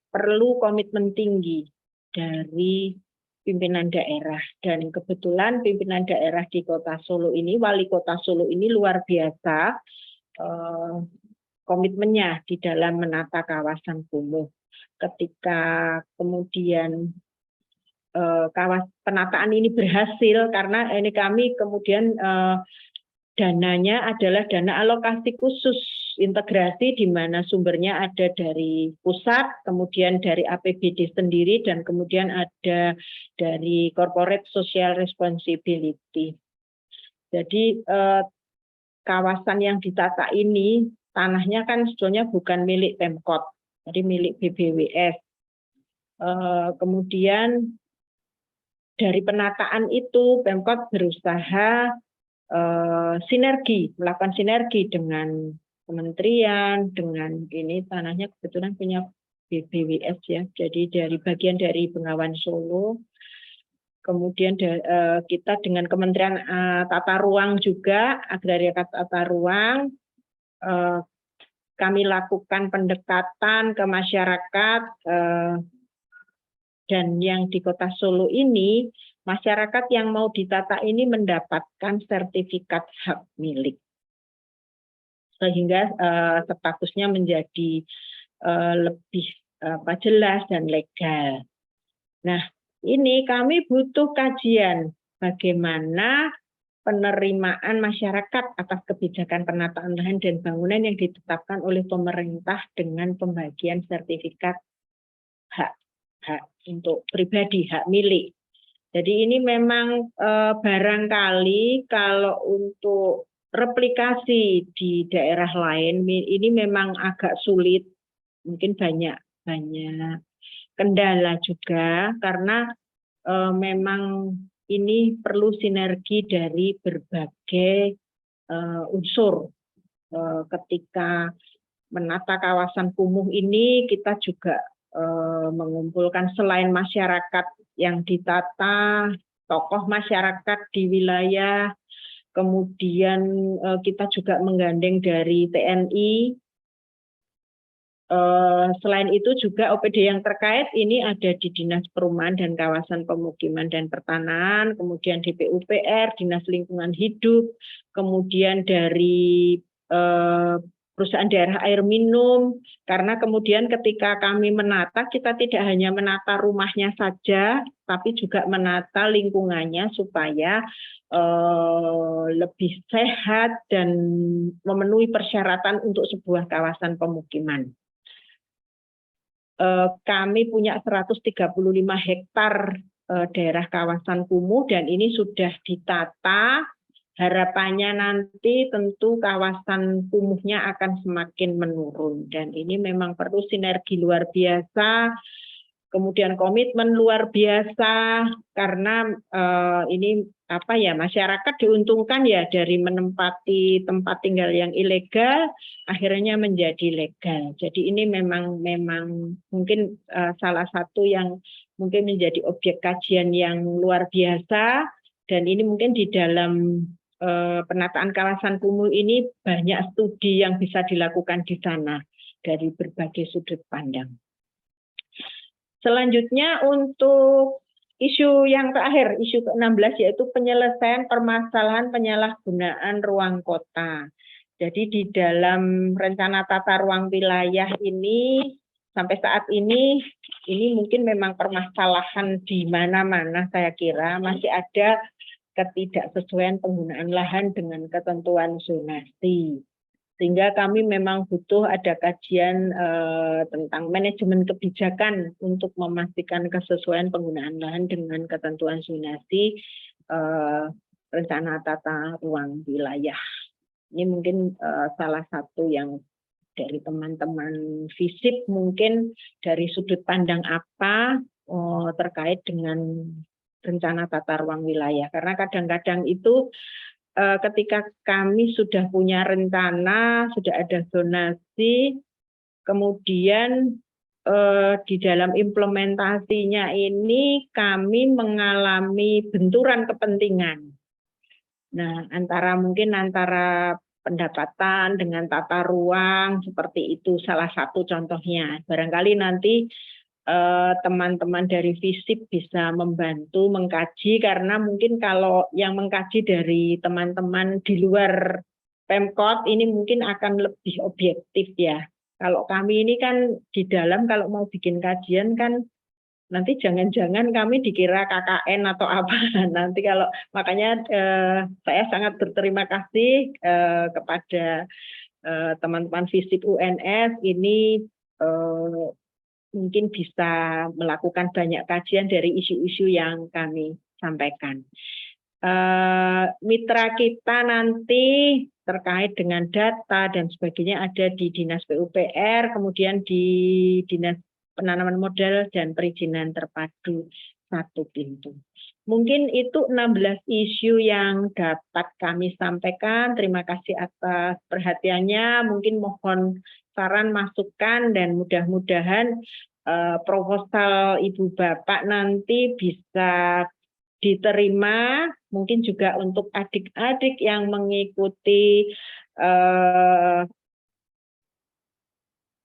Speaker 2: perlu komitmen tinggi dari pimpinan daerah, dan kebetulan pimpinan daerah di Kota Solo ini, Wali Kota Solo ini luar biasa komitmennya di dalam menata kawasan kumuh. Ketika kemudian penataan ini berhasil, karena ini kami kemudian dananya adalah dana alokasi khusus integrasi di mana sumbernya ada dari pusat, kemudian dari APBD sendiri, dan kemudian ada dari Corporate Social Responsibility. Jadi kawasan yang ditata ini tanahnya kan sebetulnya bukan milik Pemkot, jadi milik BBWS. Kemudian dari penataan itu Pemkot berusaha melakukan sinergi dengan kementerian, dengan ini tanahnya kebetulan punya BBWS ya, jadi dari bagian dari Bengawan Solo. Kemudian kita dengan Kementerian Tata Ruang juga, Agraria Tata Ruang, kami lakukan pendekatan ke masyarakat, dan yang di Kota Solo ini, masyarakat yang mau ditata ini mendapatkan sertifikat hak milik. Sehingga statusnya menjadi lebih jelas dan legal. Nah, ini kami butuh kajian bagaimana penerimaan masyarakat atas kebijakan penataan lahan dan bangunan yang ditetapkan oleh pemerintah dengan pembagian sertifikat hak untuk pribadi, hak milik. Jadi ini memang barangkali kalau untuk replikasi di daerah lain ini memang agak sulit, mungkin banyak kendala juga karena memang ini perlu sinergi dari berbagai unsur. Ketika menata kawasan kumuh ini kita juga mengumpulkan selain masyarakat yang ditata, tokoh masyarakat di wilayah, kemudian kita juga menggandeng dari TNI. Selain itu juga OPD yang terkait ini ada di Dinas Perumahan dan Kawasan Pemukiman dan Pertanahan, kemudian di PUPR, Dinas Lingkungan Hidup, kemudian dari perusahaan daerah air minum, karena kemudian ketika kami menata, kita tidak hanya menata rumahnya saja, tapi juga menata lingkungannya supaya lebih sehat dan memenuhi persyaratan untuk sebuah kawasan pemukiman. Kami punya 135 hektar daerah kawasan kumuh dan ini sudah ditata. Harapannya nanti tentu kawasan kumuhnya akan semakin menurun dan ini memang perlu sinergi luar biasa, kemudian komitmen luar biasa karena ini masyarakat diuntungkan ya dari menempati tempat tinggal yang ilegal akhirnya menjadi legal. Jadi ini memang mungkin salah satu yang mungkin menjadi objek kajian yang luar biasa dan ini mungkin di dalam penataan kawasan kumuh ini banyak studi yang bisa dilakukan di sana dari berbagai sudut pandang. Selanjutnya untuk isu yang terakhir, isu ke-16 yaitu penyelesaian permasalahan penyalahgunaan ruang kota. Jadi di dalam rencana tata ruang wilayah ini sampai saat ini mungkin memang permasalahan di mana-mana saya kira masih ada ketidaksesuaian penggunaan lahan dengan ketentuan zonasi. Sehingga kami memang butuh ada kajian tentang manajemen kebijakan untuk memastikan kesesuaian penggunaan lahan dengan ketentuan zonasi rencana tata ruang wilayah. Ini mungkin salah satu yang dari teman-teman FISIP mungkin dari sudut pandang apa terkait dengan rencana tata ruang wilayah. Karena kadang-kadang itu ketika kami sudah punya rencana, sudah ada zonasi, kemudian di dalam implementasinya ini kami mengalami benturan kepentingan. Nah, antara pendapatan dengan tata ruang seperti itu salah satu contohnya. Barangkali nanti teman-teman dari FISIP bisa membantu mengkaji karena mungkin kalau yang mengkaji dari teman-teman di luar Pemkot ini mungkin akan lebih objektif ya. Kalau kami ini kan di dalam kalau mau bikin kajian kan nanti jangan-jangan kami dikira KKN atau apa. Nanti kalau makanya saya sangat berterima kasih kepada teman-teman FISIP UNS ini mungkin bisa melakukan banyak kajian dari isu-isu yang kami sampaikan. Mitra kita nanti terkait dengan data dan sebagainya ada di Dinas PUPR, kemudian di Dinas Penanaman Modal dan Perizinan Terpadu Satu Pintu. Mungkin itu 16 isu yang dapat kami sampaikan. Terima kasih atas perhatiannya. Mungkin mohon saran, masukan, dan mudah-mudahan proposal Ibu Bapak nanti bisa diterima, mungkin juga untuk adik-adik yang mengikuti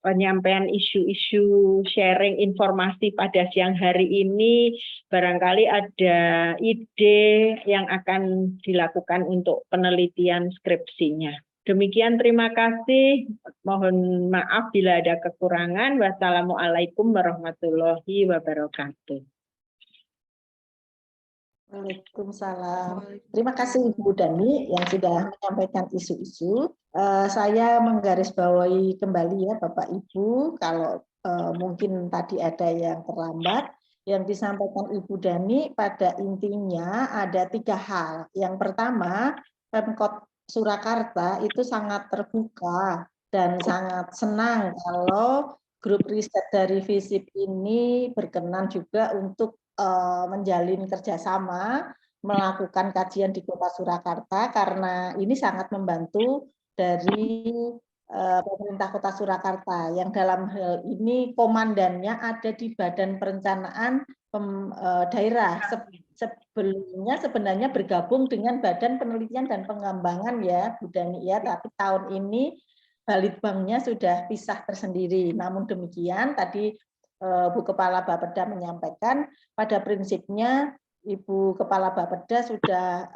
Speaker 2: penyampaian isu-isu sharing informasi pada siang hari ini, barangkali ada ide yang akan dilakukan untuk penelitian skripsinya. Demikian, terima kasih. Mohon maaf bila ada kekurangan. Wassalamualaikum warahmatullahi wabarakatuh.
Speaker 1: Waalaikumsalam. Terima kasih Ibu Dani yang sudah menyampaikan isu-isu. Saya menggarisbawahi kembali ya Bapak Ibu, kalau mungkin tadi ada yang terlambat. Yang disampaikan Ibu Dani pada intinya ada 3 hal. Yang pertama, Pemkot Surakarta itu sangat terbuka dan sangat senang kalau grup riset dari FISIP ini berkenan juga untuk menjalin kerjasama, melakukan kajian di Kota Surakarta, karena ini sangat membantu dari pemerintah Kota Surakarta, yang dalam hal ini komandannya ada di Badan Perencanaan Daerah. Sebelumnya sebenarnya bergabung dengan Badan Penelitian dan Pengembangan ya Bu Dani ya, tapi tahun ini Balitbangnya sudah pisah tersendiri. Namun demikian tadi Bu Kepala Bapeda menyampaikan pada prinsipnya Ibu Kepala Bapeda sudah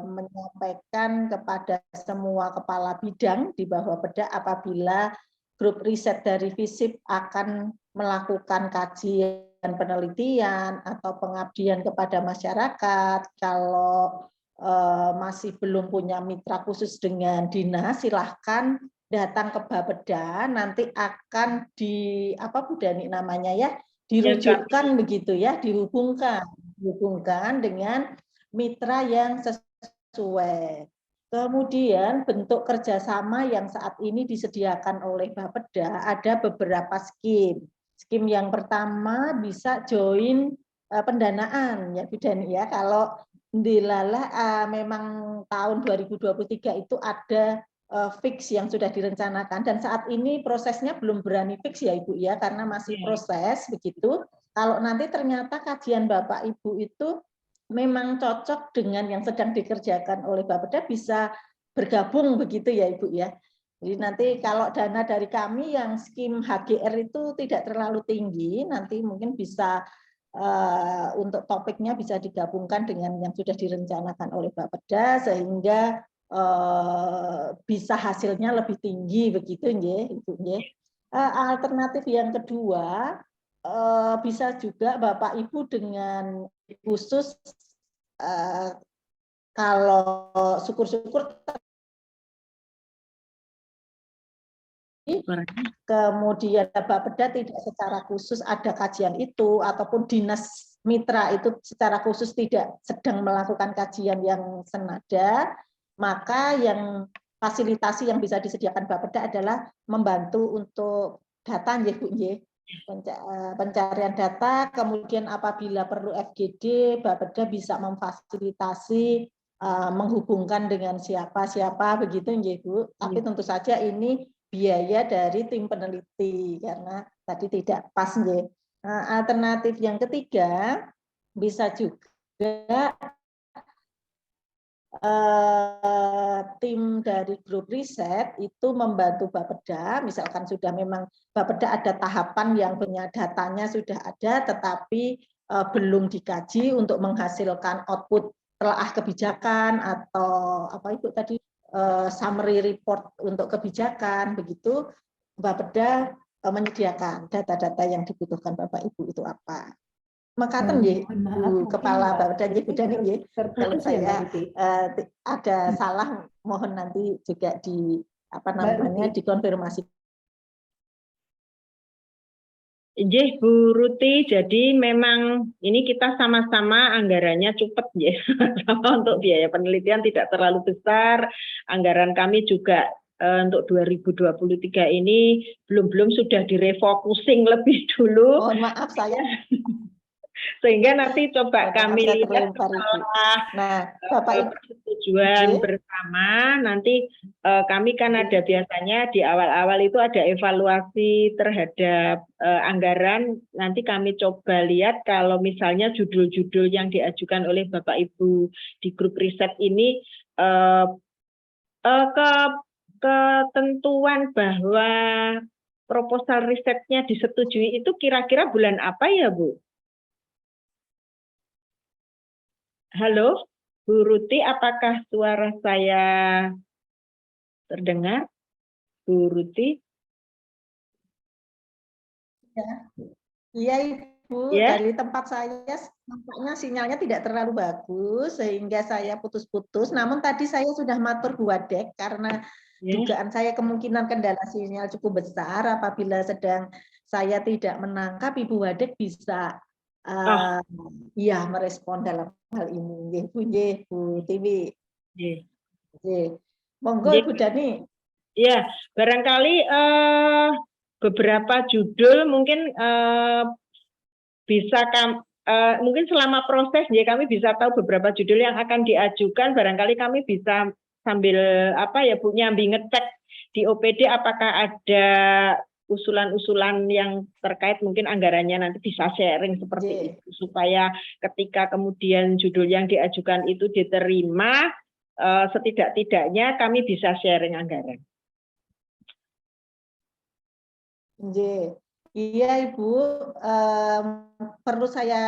Speaker 1: menyampaikan kepada semua kepala bidang di bawah Bapeda apabila grup riset dari FISIP akan melakukan kajian penelitian atau pengabdian kepada masyarakat. Kalau masih belum punya mitra khusus dengan dinas, silahkan datang ke Bapeda, nanti akan apa Bu Dani namanya ya, dirujukkan begitu ya, dihubungkan dengan mitra yang sesuai. Kemudian bentuk kerjasama yang saat ini disediakan oleh Bapeda ada beberapa skim. Skim yang pertama bisa join pendanaan ya Bu Dani ya. Kalau dilala memang tahun 2023 itu ada fix yang sudah direncanakan, dan saat ini prosesnya belum berani fix ya Ibu ya, karena masih proses begitu. Kalau nanti ternyata kajian Bapak Ibu itu memang cocok dengan yang sedang dikerjakan oleh Bapeda, bisa bergabung begitu ya Ibu ya. Jadi nanti kalau dana dari kami yang skim HGR itu tidak terlalu tinggi, nanti mungkin bisa untuk topiknya bisa digabungkan dengan yang sudah direncanakan oleh Bapeda sehingga bisa hasilnya lebih tinggi begitu nggih Ibu nggih. Alternatif yang kedua bisa juga Bapak Ibu dengan khusus kalau syukur-syukur kemudian Bapeda tidak secara khusus ada kajian itu, ataupun dinas mitra itu secara khusus tidak sedang melakukan kajian yang senada, maka yang fasilitasi yang bisa disediakan Bapeda adalah membantu untuk data nggih Bu nggih. Pencarian data, kemudian apabila perlu FGD, Bapeda bisa memfasilitasi menghubungkan dengan siapa begitu nggih Bu. Tapi tentu saja ini biaya dari tim peneliti karena tadi tidak pas nggih. Alternatif yang ketiga bisa juga tim dari grup riset itu membantu Bapeda, misalkan sudah memang Bapeda ada tahapan yang punya datanya sudah ada tetapi belum dikaji untuk menghasilkan output telaah kebijakan atau apa itu tadi summary report untuk kebijakan, begitu Bapeda menyediakan data-data yang dibutuhkan Bapak Ibu itu apa. Makaten nggih Bu Kepala Bapeda nggih Bu Dani nggih. Kalau saya ada salah mohon nanti juga di apa namanya dikonfirmasi.
Speaker 2: Nggih Bu Ruti, jadi memang ini kita sama-sama anggarannya cepet ya, sama untuk biaya penelitian tidak terlalu besar. Anggaran kami juga untuk 2023 ini belum sudah direfocusing lebih dulu.
Speaker 1: Mohon maaf saya.
Speaker 2: Sehingga nanti coba kami lihat
Speaker 1: setelah
Speaker 2: persetujuan bersama, nanti kami kan ada biasanya di awal-awal itu ada evaluasi terhadap anggaran, nanti kami coba lihat kalau misalnya judul-judul yang diajukan oleh Bapak Ibu di grup riset ini ketentuan bahwa proposal risetnya disetujui itu kira-kira bulan apa ya Bu? Halo, Bu Ruti, apakah suara saya terdengar? Bu Ruti?
Speaker 1: Iya Ibu, ya. Dari tempat saya nampaknya sinyalnya tidak terlalu bagus sehingga saya putus-putus. Namun tadi saya sudah matur Bu Wadek karena dugaan saya kemungkinan kendala sinyal cukup besar. Apabila sedang saya tidak menangkap, Ibu Wadek bisa ya merespon dalam hal ini. Bu Tiwi. Monggo Ibu Dani.
Speaker 2: Ya, barangkali beberapa judul mungkin bisa mungkin selama proses ya kami bisa tahu beberapa judul yang akan diajukan. Barangkali kami bisa sambil Bu nyambi ngecek di OPD apakah ada usulan-usulan yang terkait mungkin anggarannya, nanti bisa sharing seperti itu supaya ketika kemudian judul yang diajukan itu diterima, setidak-tidaknya kami bisa sharing anggaran.
Speaker 1: Iya Ibu, perlu saya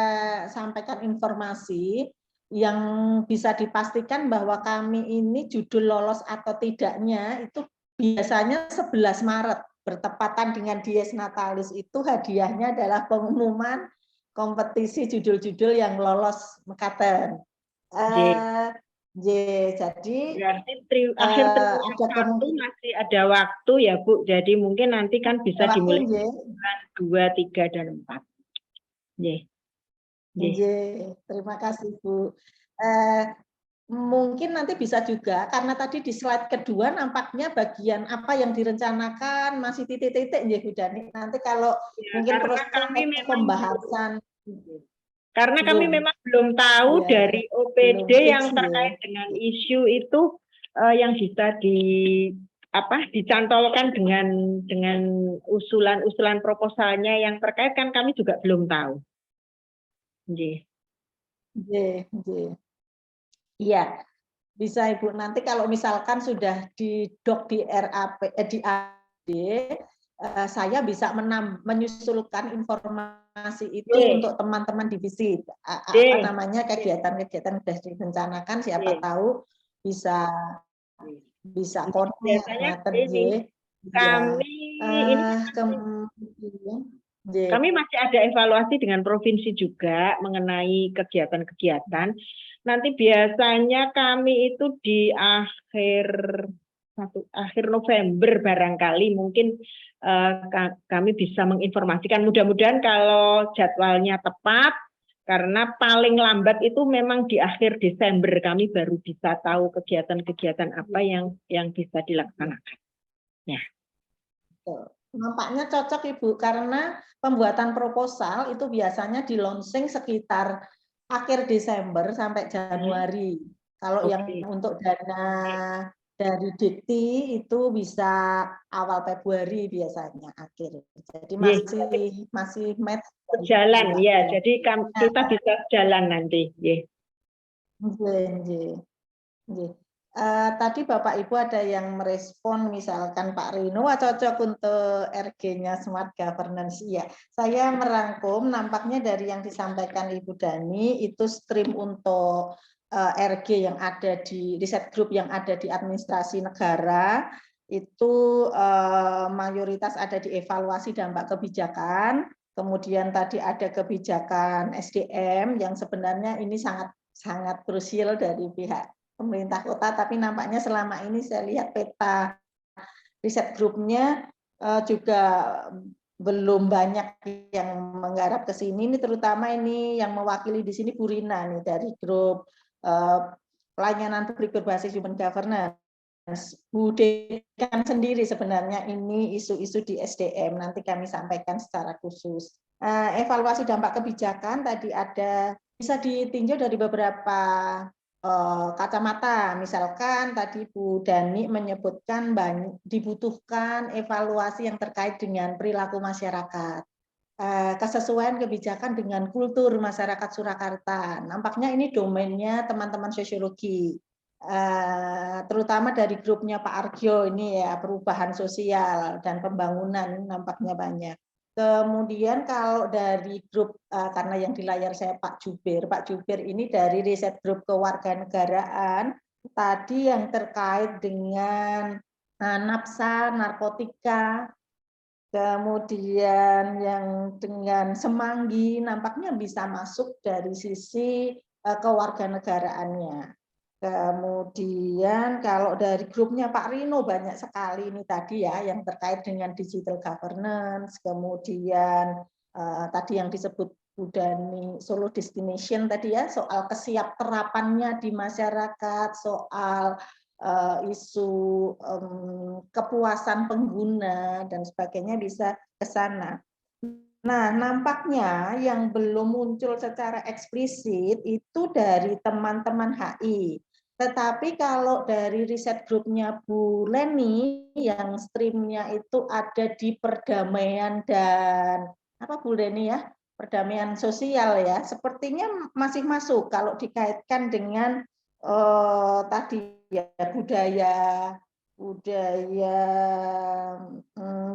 Speaker 1: sampaikan informasi yang bisa dipastikan bahwa kami ini judul lolos atau tidaknya itu biasanya 11 Maret bertepatan dengan Dies Natalis, itu hadiahnya adalah pengumuman kompetisi judul-judul yang lolos mekaten. Jadi
Speaker 2: berarti akhir triwulan 1 masih ada waktu ya Bu, jadi mungkin nanti kan bisa dimulai bulan 2, 3, dan 4.
Speaker 1: Terima kasih Bu. Mungkin nanti bisa juga, karena tadi di slide kedua nampaknya bagian apa yang direncanakan masih titik-titik ya Bu Dani. Nanti kalau mungkin proses pembahasan.
Speaker 2: Karena kami memang belum tahu dari OPD yang terkait dengan isu itu yang bisa dicantolkan dengan usulan-usulan proposalnya yang terkait, kan kami juga belum tahu.
Speaker 1: Iya, bisa Ibu. Nanti kalau misalkan sudah didok di RAP, di AD, saya bisa menyusulkan informasi itu untuk teman-teman divisi. Kegiatan-kegiatan sudah direncanakan, siapa tahu bisa kontak.
Speaker 2: Kami masih ada evaluasi dengan provinsi juga mengenai kegiatan-kegiatan. Nanti biasanya kami itu di akhir November barangkali mungkin kami bisa menginformasikan. Mudah-mudahan kalau jadwalnya tepat, karena paling lambat itu memang di akhir Desember kami baru bisa tahu kegiatan-kegiatan apa yang bisa dilaksanakan. Ya.
Speaker 1: Nampaknya cocok Ibu, karena pembuatan proposal itu biasanya di launching sekitar akhir Desember sampai Januari. Kalau yang untuk dana dari Dikti itu bisa awal Februari biasanya akhir. Jadi masih match
Speaker 2: jalan ya. Jadi kita bisa jalan nanti.
Speaker 1: Tadi Bapak Ibu ada yang merespon, misalkan Pak Rino cocok untuk RG-nya Smart Governance. Ya, saya merangkum nampaknya dari yang disampaikan Ibu Dani itu stream untuk RG yang ada di riset group yang ada di administrasi negara itu mayoritas ada di evaluasi dampak kebijakan. Kemudian tadi ada kebijakan SDM yang sebenarnya ini sangat krusial dari pihak pemerintah kota, tapi nampaknya selama ini saya lihat peta riset grupnya juga belum banyak yang menggarap ke sini. Ini terutama ini yang mewakili di sini Bu Rina nih dari grup pelayanan publik berbasis human governance. Bu Dekan sendiri sebenarnya ini isu-isu di SDM, nanti kami sampaikan secara khusus. Evaluasi dampak kebijakan tadi ada, bisa ditinjau dari beberapa kacamata. Misalkan tadi Bu Dani menyebutkan dibutuhkan evaluasi yang terkait dengan perilaku masyarakat, kesesuaian kebijakan dengan kultur masyarakat Surakarta. Nampaknya ini domainnya teman-teman sosiologi, terutama dari grupnya Pak Argyo ini ya, perubahan sosial dan pembangunan nampaknya banyak. Kemudian kalau dari grup, karena yang di layar saya Pak Jubir ini dari riset grup kewarganegaraan, tadi yang terkait dengan nafsa, narkotika, kemudian yang dengan semanggi, nampaknya bisa masuk dari sisi kewarganegaraannya. Kemudian kalau dari grupnya Pak Rino banyak sekali ini tadi ya yang terkait dengan digital governance, kemudian tadi yang disebut Bu Dani Solo Destination tadi ya, soal kesiapterapannya di masyarakat, soal isu kepuasan pengguna dan sebagainya bisa ke sana. Nah, nampaknya yang belum muncul secara eksplisit itu dari teman-teman HI. Tetapi kalau dari riset grupnya Bu Leni yang streamnya itu ada di perdamaian dan apa Bu Leni ya, perdamaian sosial ya, sepertinya masih masuk kalau dikaitkan dengan tadi ya budaya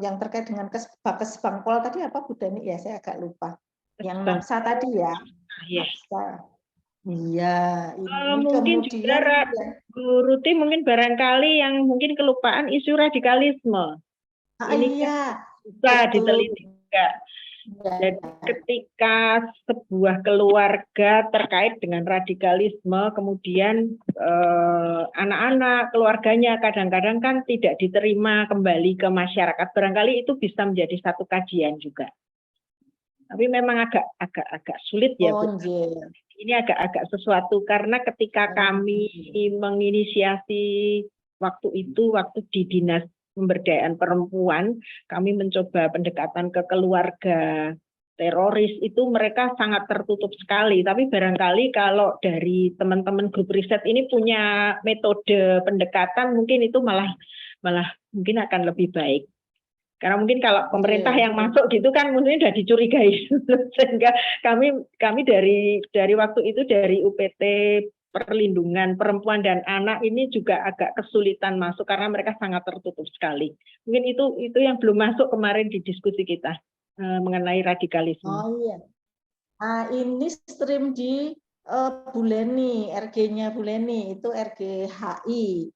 Speaker 1: yang terkait dengan kesbangpol tadi apa Bu Dani ya, saya agak lupa. Yang naksa tadi ya, naksa. Iya, ini
Speaker 2: Mungkin juga
Speaker 1: kemudian
Speaker 2: Bu Ruti mungkin barangkali yang mungkin kelupaan isu radikalisme. Ini
Speaker 1: iya,
Speaker 2: bisa diteliti juga. Jadi ketika sebuah keluarga terkait dengan radikalisme, kemudian anak-anak keluarganya kadang-kadang kan tidak diterima kembali ke masyarakat. Barangkali itu bisa menjadi satu kajian juga. Tapi memang agak sulit ya, Bu. Ini agak sesuatu karena ketika kami menginisiasi waktu di Dinas Pemberdayaan Perempuan, kami mencoba pendekatan ke keluarga teroris itu mereka sangat tertutup sekali. Tapi barangkali kalau dari teman-teman grup riset ini punya metode pendekatan, mungkin itu malah mungkin akan lebih baik. Karena mungkin kalau pemerintah yang masuk gitu kan mungkin sudah dicurigai. Sehingga kami dari waktu itu dari UPT Perlindungan Perempuan dan Anak ini juga agak kesulitan masuk karena mereka sangat tertutup sekali. Mungkin itu yang belum masuk kemarin di diskusi kita mengenai radikalisme.
Speaker 1: Oh iya. Nah, ini stream di Bu Leni, RG-nya Bu Leni itu RGHI.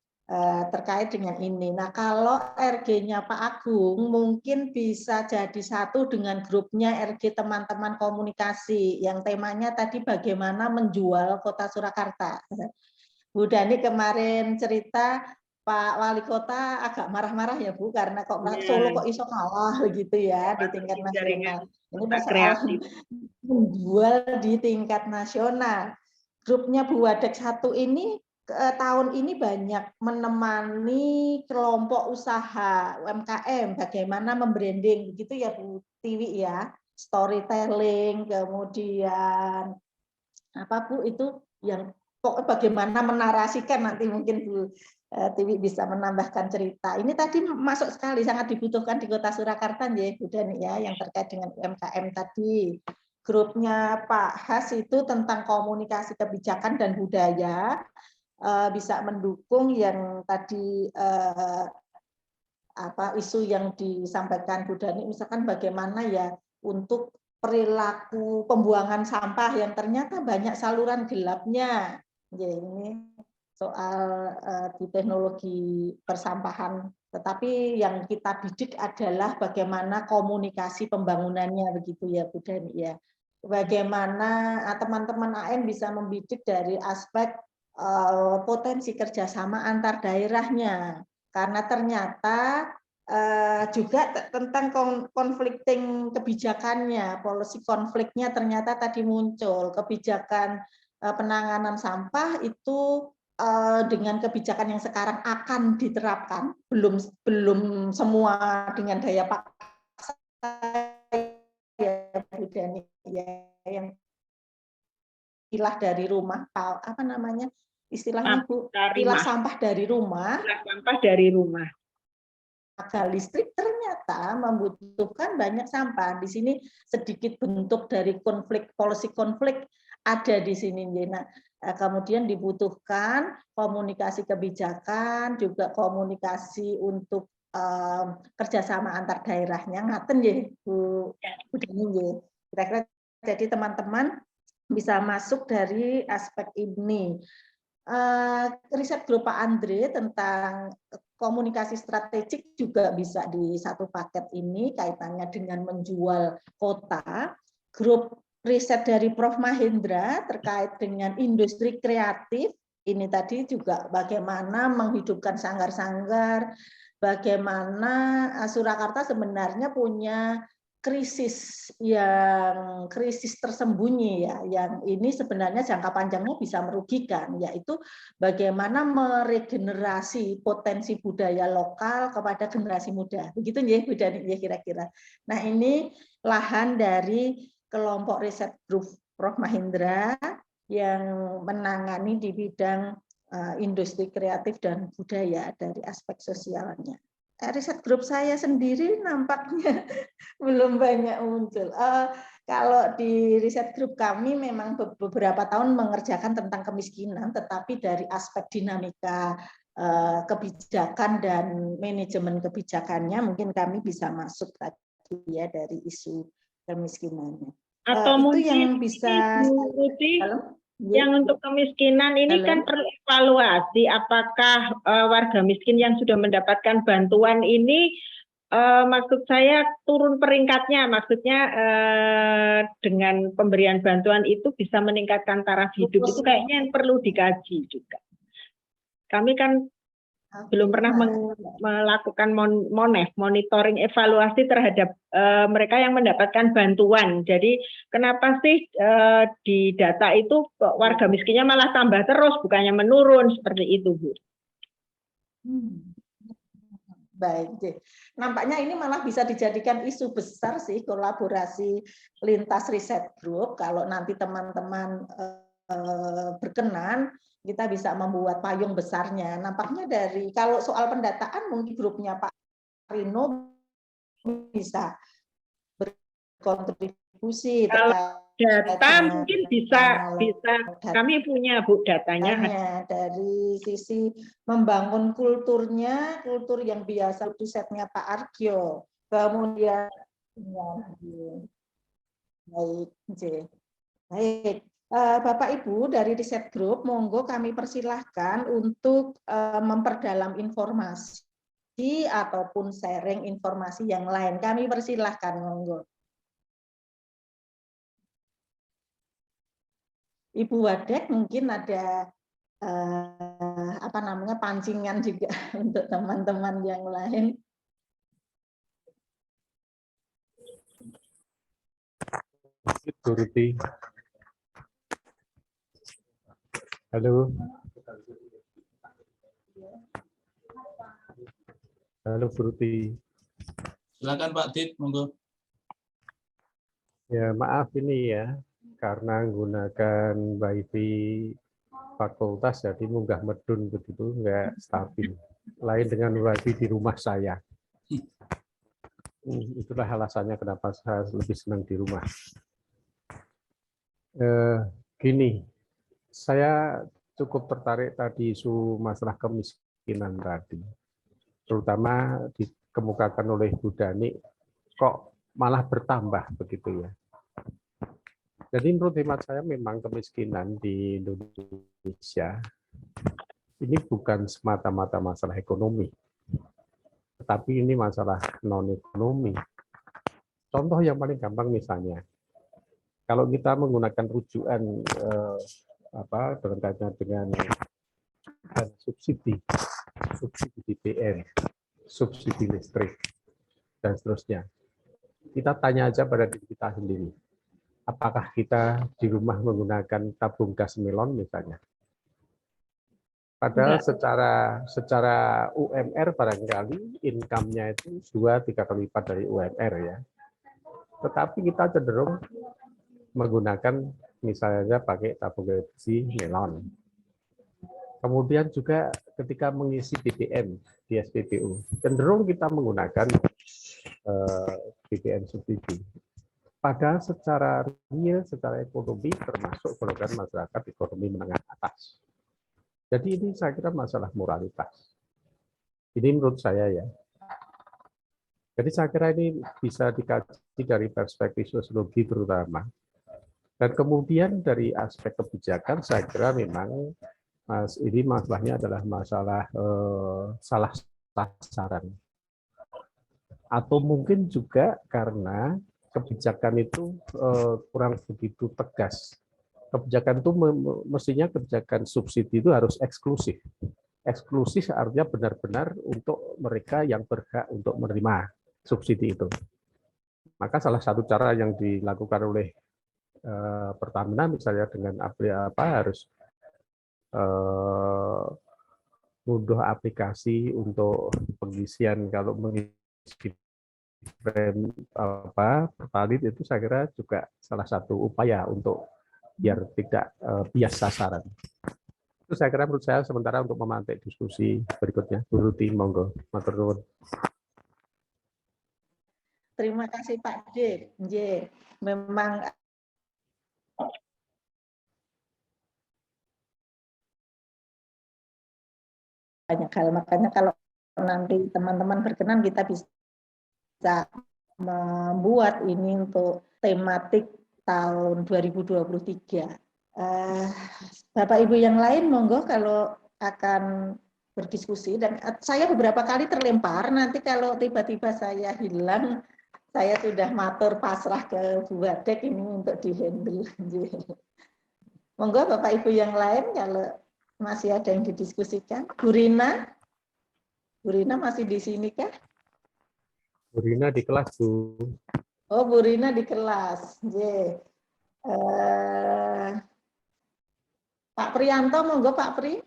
Speaker 1: Terkait dengan ini. Nah, kalau RG-nya Pak Agung mungkin bisa jadi satu dengan grupnya RG teman-teman komunikasi yang temanya tadi bagaimana menjual Kota Surakarta. Bu Dani kemarin cerita Pak Wali Kota agak marah-marah ya Bu karena kok Solo kok iso kalah begitu ya di tingkat nasional. Ini persoalan menjual di tingkat nasional. Grupnya Bu Wadek 1 ini tahun ini banyak menemani kelompok usaha UMKM bagaimana membranding begitu ya Bu Tiwi ya, storytelling, kemudian apa Bu itu yang pokoknya bagaimana menarasikan, nanti mungkin Bu Tiwi bisa menambahkan cerita. Ini tadi masuk sekali, sangat dibutuhkan di Kota Surakarta ya Bu Dani ya, yang terkait dengan UMKM tadi. Grupnya Pak Has itu tentang komunikasi kebijakan dan budaya, bisa mendukung yang tadi isu yang disampaikan Bu Dani, misalkan bagaimana ya untuk perilaku pembuangan sampah yang ternyata banyak saluran gelapnya. Ya, ini soal di teknologi persampahan. Tetapi yang kita bidik adalah bagaimana komunikasi pembangunannya begitu ya Bu Dani ya. Bagaimana teman-teman AN bisa membidik dari aspek potensi kerjasama antar daerahnya. Karena ternyata juga tentang konflikting kebijakannya, policy konfliknya ternyata tadi muncul. Kebijakan penanganan sampah itu dengan kebijakan yang sekarang akan diterapkan, belum semua dengan daya paksa ya Bu Dani ya, yang pilah dari rumah, apa namanya istilahnya Bu, pilah sampah dari rumah. Maka listrik ternyata membutuhkan banyak sampah. Di sini sedikit bentuk dari policy konflik ada di sini. Nah, kemudian dibutuhkan komunikasi kebijakan, juga komunikasi untuk kerjasama antar daerahnya. Ngaten ya Bu Dani ya. Kira-kira jadi teman-teman bisa masuk dari aspek ini. Riset grup Pak Andre tentang komunikasi strategik juga bisa di satu paket ini kaitannya dengan menjual kota. Grup riset dari Prof Mahendra terkait dengan industri kreatif, ini tadi juga bagaimana menghidupkan sanggar-sanggar, bagaimana Surakarta sebenarnya punya krisis tersembunyi ya, yang ini sebenarnya jangka panjangnya bisa merugikan, yaitu bagaimana meregenerasi potensi budaya lokal kepada generasi muda. Begitu ya Bu Dani ya kira-kira. Nah, ini lahan dari kelompok riset grup Prof Mahindra yang menangani di bidang industri kreatif dan budaya dari aspek sosialnya. Riset grup saya sendiri nampaknya belum banyak muncul. Kalau di riset grup kami memang beberapa tahun mengerjakan tentang kemiskinan, tetapi dari aspek dinamika kebijakan dan manajemen kebijakannya mungkin kami bisa masuk tadi ya dari isu kemiskinannya.
Speaker 2: Atau
Speaker 1: Itu
Speaker 2: mungkin
Speaker 1: yang bisa
Speaker 2: yang untuk kemiskinan ini kan perlu evaluasi apakah warga miskin yang sudah mendapatkan bantuan ini maksud saya turun peringkatnya, maksudnya dengan pemberian bantuan itu bisa meningkatkan taraf hidup, itu kayaknya yang perlu dikaji juga. Kami kan belum pernah melakukan monitoring evaluasi terhadap mereka yang mendapatkan bantuan. Jadi kenapa sih di data itu warga miskinnya malah tambah terus, bukannya menurun seperti itu, Bu?
Speaker 1: Baik, nampaknya ini malah bisa dijadikan isu besar sih, kolaborasi lintas riset grup. Kalau nanti teman-teman berkenan, kita bisa membuat payung besarnya. Nampaknya dari kalau soal pendataan mungkin grupnya Pak Rino bisa berkontribusi.
Speaker 2: Kalau data mungkin bisa kami punya Bu datanya.
Speaker 1: Dari sisi membangun kulturnya, kultur yang biasa risetnya Pak Argyo. Kemudian baik. Bapak Ibu dari riset grup, monggo kami persilahkan untuk memperdalam informasi ataupun sharing informasi yang lain. Kami persilahkan, monggo. Ibu Wadek mungkin ada pancingan juga untuk teman-teman yang lain.
Speaker 3: Bu Ruti. Halo. Halo Bu Ruti.
Speaker 4: Silakan Pak Dit, monggo.
Speaker 3: Ya maaf ini ya, karena menggunakan WiFi fakultas jadi munggah medun begitu nggak stabil. Lain dengan WiFi di rumah saya. Itulah alasannya kenapa saya lebih senang di rumah. Gini, saya cukup tertarik tadi isu masalah kemiskinan tadi, terutama dikemukakan oleh Bu Dani, kok malah bertambah begitu ya. Jadi menurut hemat saya memang kemiskinan di Indonesia ini bukan semata-mata masalah ekonomi, tetapi ini masalah non-ekonomi. Contoh yang paling gampang misalnya, kalau kita menggunakan rujukan berkaitan dengan subsidi BBM, subsidi listrik, dan seterusnya. Kita tanya aja pada diri kita sendiri, apakah kita di rumah menggunakan tabung gas melon misalnya? Padahal secara UMR barangkali income-nya itu 2-3 kali lipat dari UMR ya. Tetapi kita cenderung menggunakan misalnya pakai tabung LPG melon. Kemudian juga ketika mengisi BBM di SPBU, cenderung kita menggunakan BBM subsidi. Padahal secara real, secara ekonomi termasuk golongan masyarakat ekonomi menengah atas. Jadi ini saya kira masalah moralitas. Ini menurut saya ya. Jadi saya kira ini bisa dikaji dari perspektif sosiologi terutama. Dan kemudian dari aspek kebijakan saya kira memang ini masalahnya adalah masalah salah sasaran. Atau mungkin juga karena kebijakan itu kurang begitu tegas. Kebijakan itu mestinya kebijakan subsidi itu harus eksklusif. Eksklusif artinya benar-benar untuk mereka yang berhak untuk menerima subsidi itu. Maka salah satu cara yang dilakukan oleh Pertamina misalnya dengan harus unduh aplikasi untuk pengisian kalau mengisi Pertalite itu saya kira juga salah satu upaya untuk biar tidak bias sasaran. Itu saya kira menurut saya sementara untuk memantik diskusi berikutnya. Bu Ruti, monggo. Matur nuwun.
Speaker 1: Terima kasih Pak D. Memang banyak hal, makanya kalau nanti teman-teman berkenan kita bisa membuat ini untuk tematik tahun 2023. Bapak Ibu yang lain monggo kalau akan berdiskusi, dan saya beberapa kali terlempar, nanti kalau tiba-tiba saya hilang, saya sudah matur pasrah ke Bu Wadek ini untuk dihandle. Monggo Bapak Ibu yang lain kalau masih ada yang didiskusikan. Bu Rina masih di sini kah?
Speaker 3: Bu Rina di kelas, Bu.
Speaker 1: Oh, Bu Rina di kelas. Pak Priyanto, monggo Pak Pri.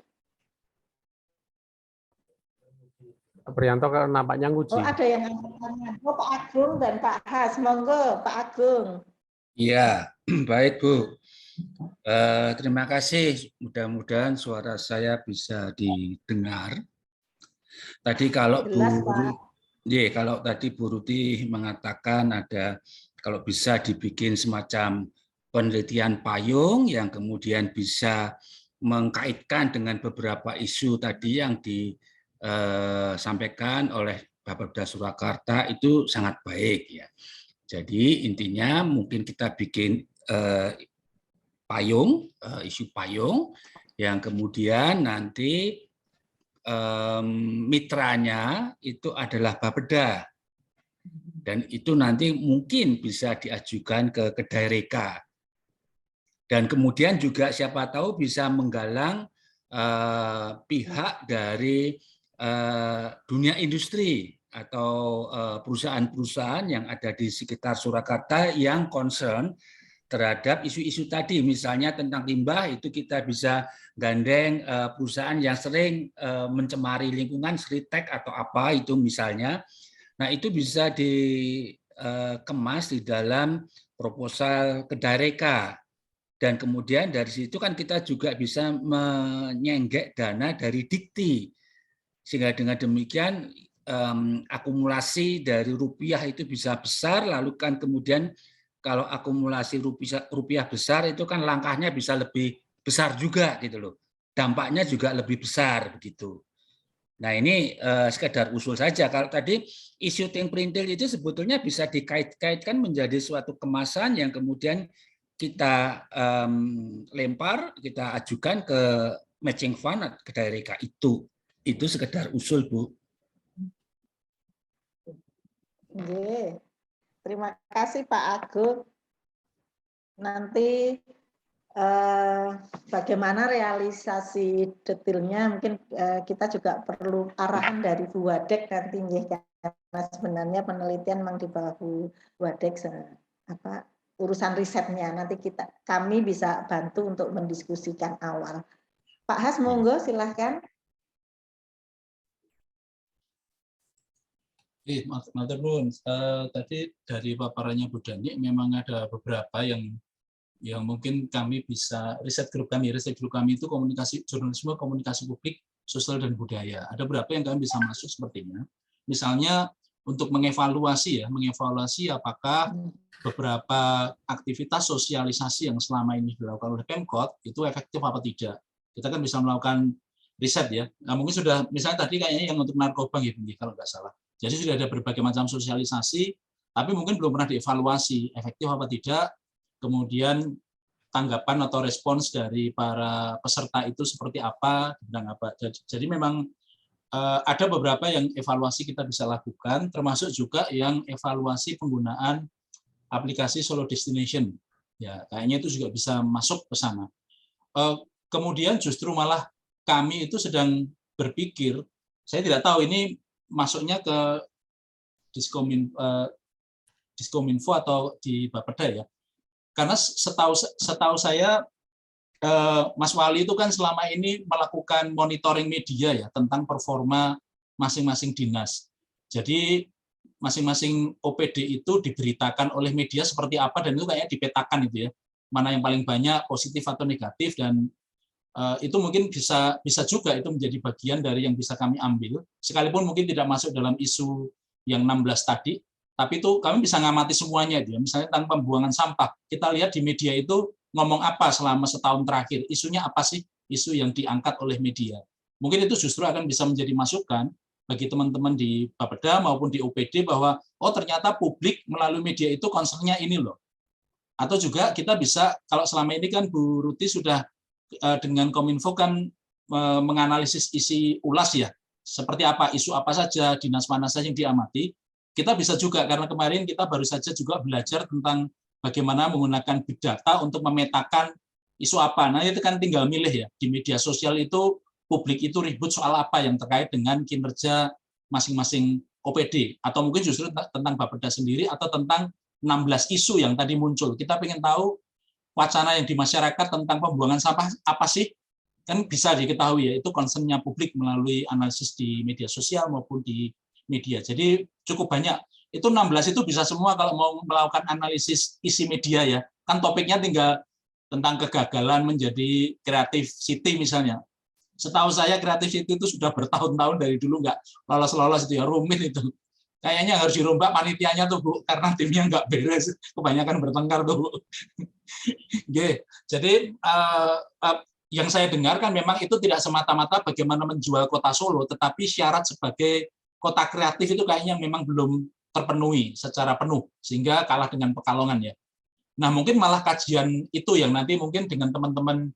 Speaker 3: Pak Priyanto kan nampaknya nguji.
Speaker 1: Oh, ada yang angkat tangan. Oh, Pak Agung dan Pak Has, monggo Pak Agung.
Speaker 5: Iya, baik Bu. Terima kasih. Mudah-mudahan suara saya bisa didengar. Tadi kalau kalau tadi Bu Ruti mengatakan ada kalau bisa dibikin semacam penelitian payung yang kemudian bisa mengkaitkan dengan beberapa isu tadi yang disampaikan oleh Bapeda Surakarta, itu sangat baik ya. Jadi intinya mungkin kita bikin payung, isu payung yang kemudian nanti mitranya itu adalah Bapeda, dan itu nanti mungkin bisa diajukan ke Kedaireka, dan kemudian juga siapa tahu bisa menggalang pihak dari dunia industri atau perusahaan-perusahaan yang ada di sekitar Surakarta yang concern terhadap isu-isu tadi, misalnya tentang limbah, itu kita bisa gandeng perusahaan yang sering mencemari lingkungan, Sritek atau apa itu misalnya. Nah, itu bisa dikemas di dalam proposal Kedaireka, dan kemudian dari situ kan kita juga bisa menyenggek dana dari Dikti, sehingga dengan demikian akumulasi dari rupiah itu bisa besar, lalu kan kemudian kalau akumulasi rupiah besar itu kan langkahnya bisa lebih besar juga gitu loh. Dampaknya juga lebih besar begitu. Nah, ini sekedar usul saja. Kalau tadi isu ting perintil itu sebetulnya bisa dikait-kaitkan menjadi suatu kemasan yang kemudian kita lempar, kita ajukan ke matching fund ke Kedaireka itu. Itu sekedar usul, Bu.
Speaker 1: Terima kasih Pak Agung. Nanti bagaimana realisasi detailnya mungkin kita juga perlu arahan dari Bu Wadek nanti, karena sebenarnya penelitian memang di bawah Bu Wadek, urusan risetnya nanti kami bisa bantu untuk mendiskusikan awal. Pak Has, monggo silahkan.
Speaker 4: Matur nuwun. Tadi dari paparannya Bu Dani memang ada beberapa yang mungkin kami bisa riset grup kami itu komunikasi jurnalisme, komunikasi publik, sosial dan budaya. Ada beberapa yang kami bisa masuk sepertinya. Misalnya untuk mengevaluasi apakah beberapa aktivitas sosialisasi yang selama ini dilakukan oleh Pemkot itu efektif apa tidak. Kita kan bisa melakukan riset ya. Nah, mungkin sudah misalnya tadi kayaknya yang untuk narkoba gitu kalau nggak salah. Jadi sudah ada berbagai macam sosialisasi, tapi mungkin belum pernah dievaluasi efektif apa tidak, kemudian tanggapan atau respons dari para peserta itu seperti apa, tentang apa. Jadi memang ada beberapa yang evaluasi kita bisa lakukan, termasuk juga yang evaluasi penggunaan aplikasi Solo Destination. Ya, kayaknya itu juga bisa masuk ke sana. Kemudian justru malah kami itu sedang berpikir, saya tidak tahu ini masuknya ke Diskominfo atau di Bapeda ya. Karena setahu saya Mas Wali itu kan selama ini melakukan monitoring media ya tentang performa masing-masing dinas. Jadi masing-masing OPD itu diberitakan oleh media seperti apa dan itu kayaknya dipetakan itu ya. Mana yang paling banyak positif atau negatif dan itu mungkin bisa juga itu menjadi bagian dari yang bisa kami ambil. Sekalipun mungkin tidak masuk dalam isu yang 16 tadi, tapi itu kami bisa ngamati semuanya dia. Misalnya tentang pembuangan sampah. Kita lihat di media itu ngomong apa selama setahun terakhir, isunya apa sih isu yang diangkat oleh media. Mungkin itu justru akan bisa menjadi masukan bagi teman-teman di Bapeda maupun di OPD bahwa oh ternyata publik melalui media itu concern-nya ini loh. Atau juga kita bisa, kalau selama ini kan Bu Ruti sudah dengan Kominfo kan menganalisis isi ULAS ya, seperti apa, isu apa saja, dinas mana saja yang diamati. Kita bisa juga, karena kemarin kita baru saja juga belajar tentang bagaimana menggunakan big data untuk memetakan isu apa. Nah, itu kan tinggal milih ya. Di media sosial itu, publik itu ribut soal apa yang terkait dengan kinerja masing-masing OPD. Atau mungkin justru tentang Bapeda sendiri, atau tentang 16 isu yang tadi muncul. Kita ingin tahu wacana yang di masyarakat tentang pembuangan sampah apa sih? Kan bisa diketahui ya, itu concern-nya publik melalui analisis di media sosial maupun di media. Jadi cukup banyak. Itu 16 itu bisa semua kalau mau melakukan analisis isi media ya. Kan topiknya tinggal tentang kegagalan menjadi creative city misalnya. Setahu saya creative city itu sudah bertahun-tahun dari dulu nggak lolos-lolos itu ya, rumit itu. Kayaknya harus dirombak panitianya tuh Bu, karena timnya nggak beres, kebanyakan bertengkar tuh Bu. Jadi yang saya dengar kan memang itu tidak semata-mata bagaimana menjual kota Solo, tetapi syarat sebagai kota kreatif itu kayaknya memang belum terpenuhi secara penuh, sehingga kalah dengan Pekalongan ya. Nah mungkin malah kajian itu yang nanti mungkin dengan teman-teman,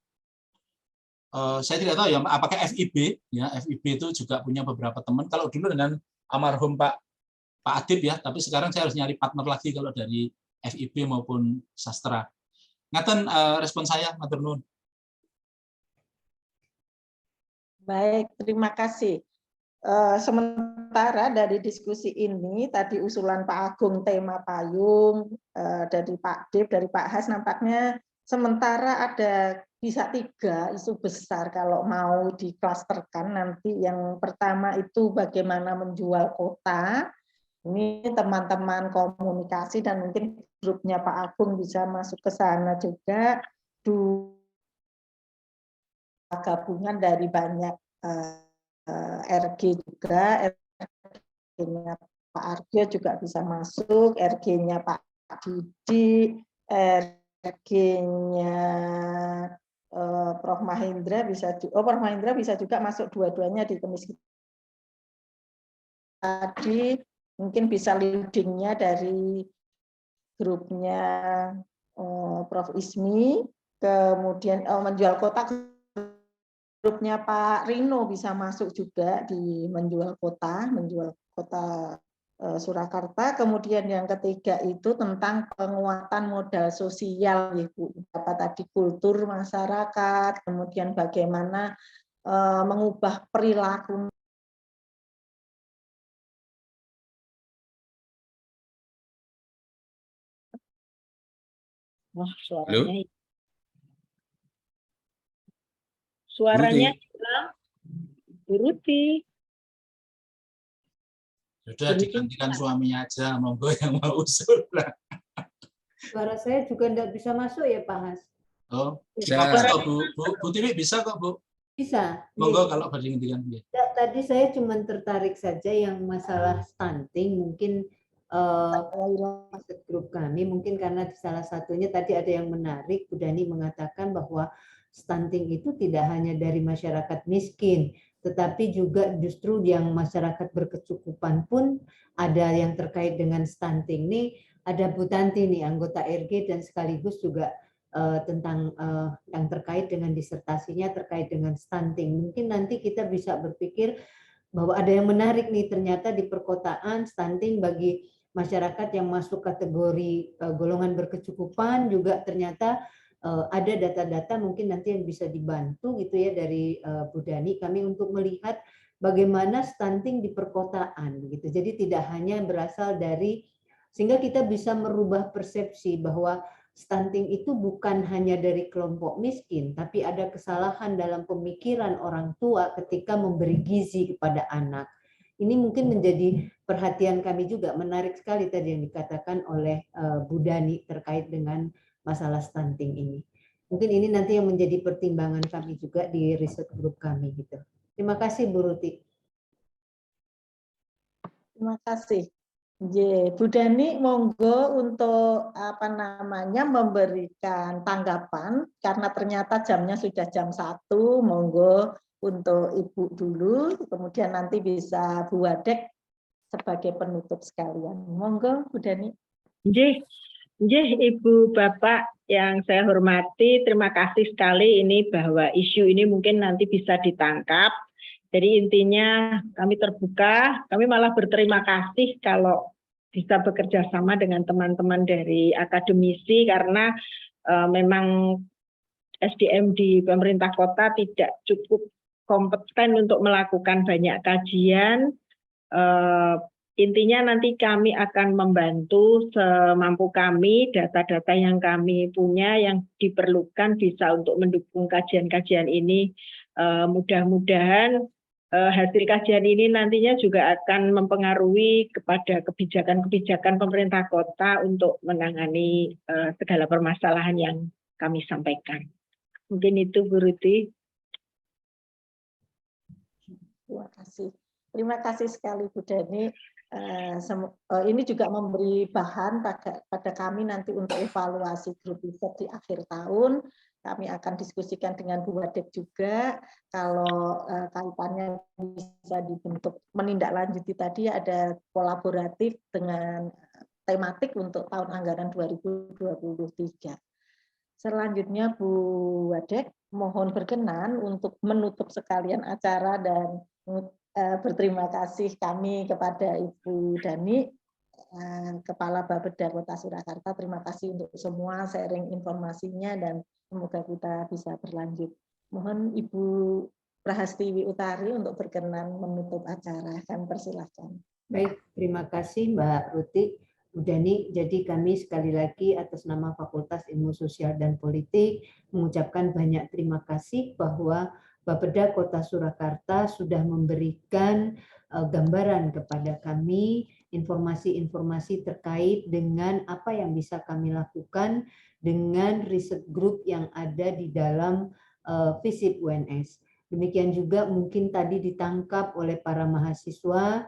Speaker 4: saya tidak tahu ya apakah FIB, ya FIB itu juga punya beberapa teman, kalau dulu dengan almarhum Pak Adib ya, tapi sekarang saya harus nyari partner lagi kalau dari FIB maupun sastra. Ngaten respon saya, matur nuwun.
Speaker 1: Baik, terima kasih. Sementara dari diskusi ini, tadi usulan Pak Agung tema payung, dari Pak Dip, dari Pak Has, nampaknya sementara ada bisa 3 isu besar kalau mau diklasterkan nanti. Yang pertama itu bagaimana menjual kota. Ini teman-teman komunikasi dan mungkin grupnya Pak Agung bisa masuk ke sana juga. Gabungan dari banyak RG juga, RG-nya Pak Argyo juga bisa masuk, RG-nya Pak Didi, RG-nya Prof. Mahendra bisa, Prof. Mahendra bisa juga masuk dua-duanya di kemiskinan. Tadi mungkin bisa leading-nya dari grupnya Prof. Ismi, kemudian menjual kota, grupnya Pak Rino bisa masuk juga di menjual kota Surakarta. Kemudian yang ketiga itu tentang penguatan modal sosial, Ibu. Apa tadi, kultur masyarakat, kemudian bagaimana mengubah perilaku.
Speaker 2: Wah, suaranya.
Speaker 5: Halo?
Speaker 2: Suaranya hilang. Bu Ruti.
Speaker 4: Sudah digantikan suaminya aja, monggo yang mau usul.
Speaker 6: Suara saya juga tidak bisa masuk ya Pak Has?
Speaker 4: Oh,
Speaker 5: Bisa.
Speaker 4: bagus kok Bu Tiwi, bisa kok Bu.
Speaker 6: Bisa.
Speaker 4: Monggo kalau banding-bandingan.
Speaker 6: Tadi saya cuma tertarik saja yang masalah stunting, mungkin grup kami, mungkin karena salah satunya tadi ada yang menarik, Bu Dani mengatakan bahwa stunting itu tidak hanya dari masyarakat miskin, tetapi juga justru yang masyarakat berkecukupan pun ada yang terkait dengan stunting. Nih ada Bu Tanti nih, anggota RG dan sekaligus juga tentang yang terkait dengan disertasinya terkait dengan stunting. Mungkin nanti kita bisa berpikir bahwa ada yang menarik nih, ternyata di perkotaan stunting bagi masyarakat yang masuk kategori golongan berkecukupan juga ternyata ada data-data mungkin nanti yang bisa dibantu gitu ya dari Bu Dani kami untuk melihat bagaimana stunting di perkotaan gitu. Jadi tidak hanya berasal dari Sehingga kita bisa merubah persepsi bahwa stunting itu bukan hanya dari kelompok miskin, tapi ada kesalahan dalam pemikiran orang tua ketika memberi gizi kepada anak. Ini mungkin menjadi perhatian kami juga. Menarik sekali tadi yang dikatakan oleh Bu Dani terkait dengan masalah stunting ini. Mungkin ini nanti yang menjadi pertimbangan kami juga di riset grup kami gitu. Terima kasih Bu Ruti.
Speaker 1: Terima kasih. Bu Dani, monggo untuk memberikan tanggapan karena ternyata jamnya sudah jam 1, monggo untuk Ibu dulu, kemudian nanti bisa Bu Wadek sebagai penutup sekalian. Monggo Bu Dani.
Speaker 2: Ibu Bapak yang saya hormati, terima kasih sekali ini bahwa isu ini mungkin nanti bisa ditangkap. Jadi intinya kami terbuka, kami malah berterima kasih kalau bisa bekerja sama dengan teman-teman dari akademisi karena memang SDM di pemerintah kota tidak cukup kompeten untuk melakukan banyak kajian. Intinya nanti kami akan membantu semampu kami, data-data yang kami punya yang diperlukan bisa untuk mendukung kajian-kajian ini. Mudah-mudahan hasil kajian ini nantinya juga akan mempengaruhi kepada kebijakan-kebijakan pemerintah kota untuk menangani segala permasalahan yang kami sampaikan. Mungkin itu Bu Ruti.
Speaker 1: Terima kasih sekali Bu Dani. Ini juga memberi bahan pada kami nanti untuk evaluasi grup riset di akhir tahun. Kami akan diskusikan dengan Bu Wadek juga kalau kaitannya bisa dibentuk menindaklanjuti tadi ada kolaboratif dengan tematik untuk tahun anggaran 2023. Selanjutnya Bu Wadek mohon berkenan untuk menutup sekalian acara dan berterima kasih kami kepada Ibu Dani, Kepala Bapeda Kota Surakarta. Terima kasih untuk semua sharing informasinya dan semoga kita bisa berlanjut. Mohon Ibu Prahastiwi Utari untuk berkenan menutup acara. Kami persilahkan.
Speaker 6: Baik, terima kasih Mbak Ruti. Bu Dani, jadi kami sekali lagi atas nama Fakultas Ilmu Sosial dan Politik mengucapkan banyak terima kasih bahwa Bapeda Kota Surakarta sudah memberikan gambaran kepada kami informasi-informasi terkait dengan apa yang bisa kami lakukan dengan riset grup yang ada di dalam FISIP UNS. Demikian juga mungkin tadi ditangkap oleh para mahasiswa,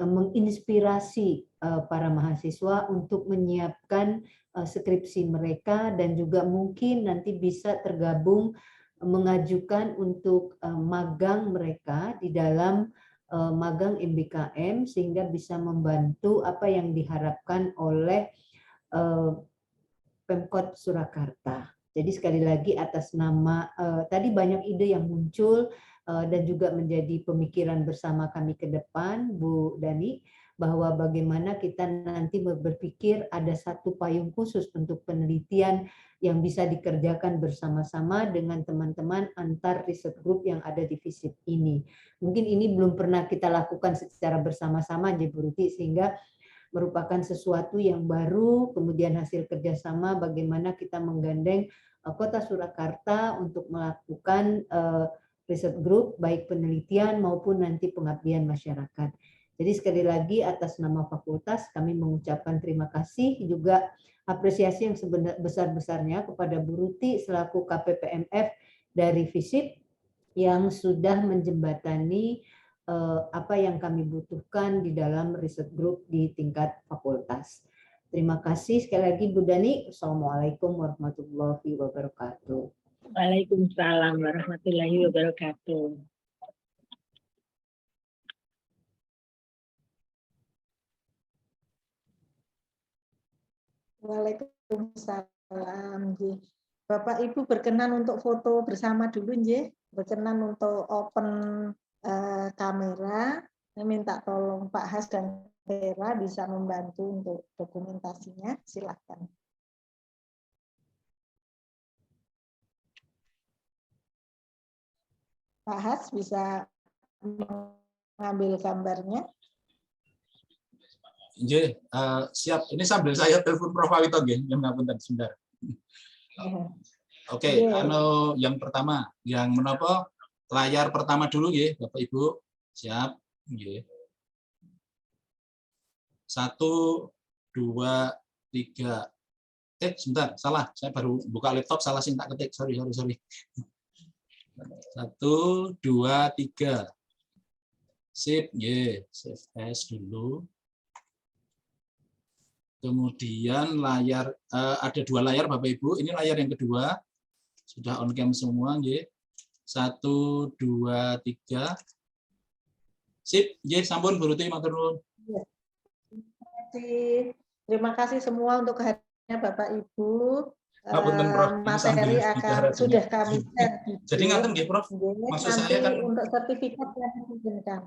Speaker 6: menginspirasi para mahasiswa untuk menyiapkan skripsi mereka dan juga mungkin nanti bisa tergabung mengajukan untuk magang mereka di dalam magang MBKM sehingga bisa membantu apa yang diharapkan oleh Pemkot Surakarta. Jadi sekali lagi atas nama tadi banyak ide yang muncul dan juga menjadi pemikiran bersama kami ke depan, Bu Dani, bahwa bagaimana kita nanti berpikir ada satu payung khusus untuk penelitian yang bisa dikerjakan bersama-sama dengan teman-teman antar riset group yang ada di FISIP ini. Mungkin ini belum pernah kita lakukan secara bersama-sama, Bu Ruti, sehingga merupakan sesuatu yang baru, kemudian hasil kerjasama bagaimana kita menggandeng Kota Surakarta untuk melakukan riset group, baik penelitian maupun nanti pengabdian masyarakat. Jadi sekali lagi atas nama fakultas kami mengucapkan terima kasih, juga apresiasi yang sebesar-besarnya kepada Bu Ruti selaku KPPMF dari FISIP yang sudah menjembatani apa yang kami butuhkan di dalam riset group di tingkat fakultas. Terima kasih sekali lagi Bu Dani. Assalamualaikum warahmatullahi wabarakatuh.
Speaker 2: Waalaikumsalam warahmatullahi wabarakatuh.
Speaker 1: Waalaikumsalam. Bapak Ibu berkenan untuk foto bersama dulu, berkenan untuk open kamera. Saya minta tolong Pak Has dan Vera bisa membantu untuk dokumentasinya. Silakan. Pak Has bisa mengambil gambarnya.
Speaker 4: Nggih, siap. Ini sambil saya telepon Prof. Awito nggih, yang ngapunten sebentar. Oke, yang pertama, yang menapa layar pertama dulu nggih, Bapak Ibu. Siap, nggih. 1, 2, 3. Sebentar, salah. Saya baru buka laptop, salah sing tak ketik. Sorry. 1, 2, 3. Sip, nggih. Save as dulu. Kemudian layar, ada 2 layar Bapak Ibu. Ini layar yang kedua. Sudah on cam semua, nggih. 1, 2, 3. Sip, nggih, sampun Bu Ruti, matur nuwun.
Speaker 1: Terima kasih semua untuk kehadirannya Bapak Ibu.
Speaker 4: Ngapunten, Prof.
Speaker 1: Materi sudah kami share.
Speaker 4: Jadi ngaten nggih, Prof. Maksud saya kan
Speaker 1: untuk sertifikat yang diizinkan.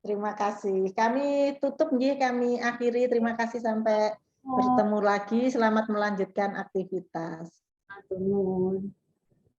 Speaker 1: Terima kasih. Kami tutup nggih, kami akhiri. Terima kasih sampai bertemu lagi. Selamat melanjutkan aktivitas.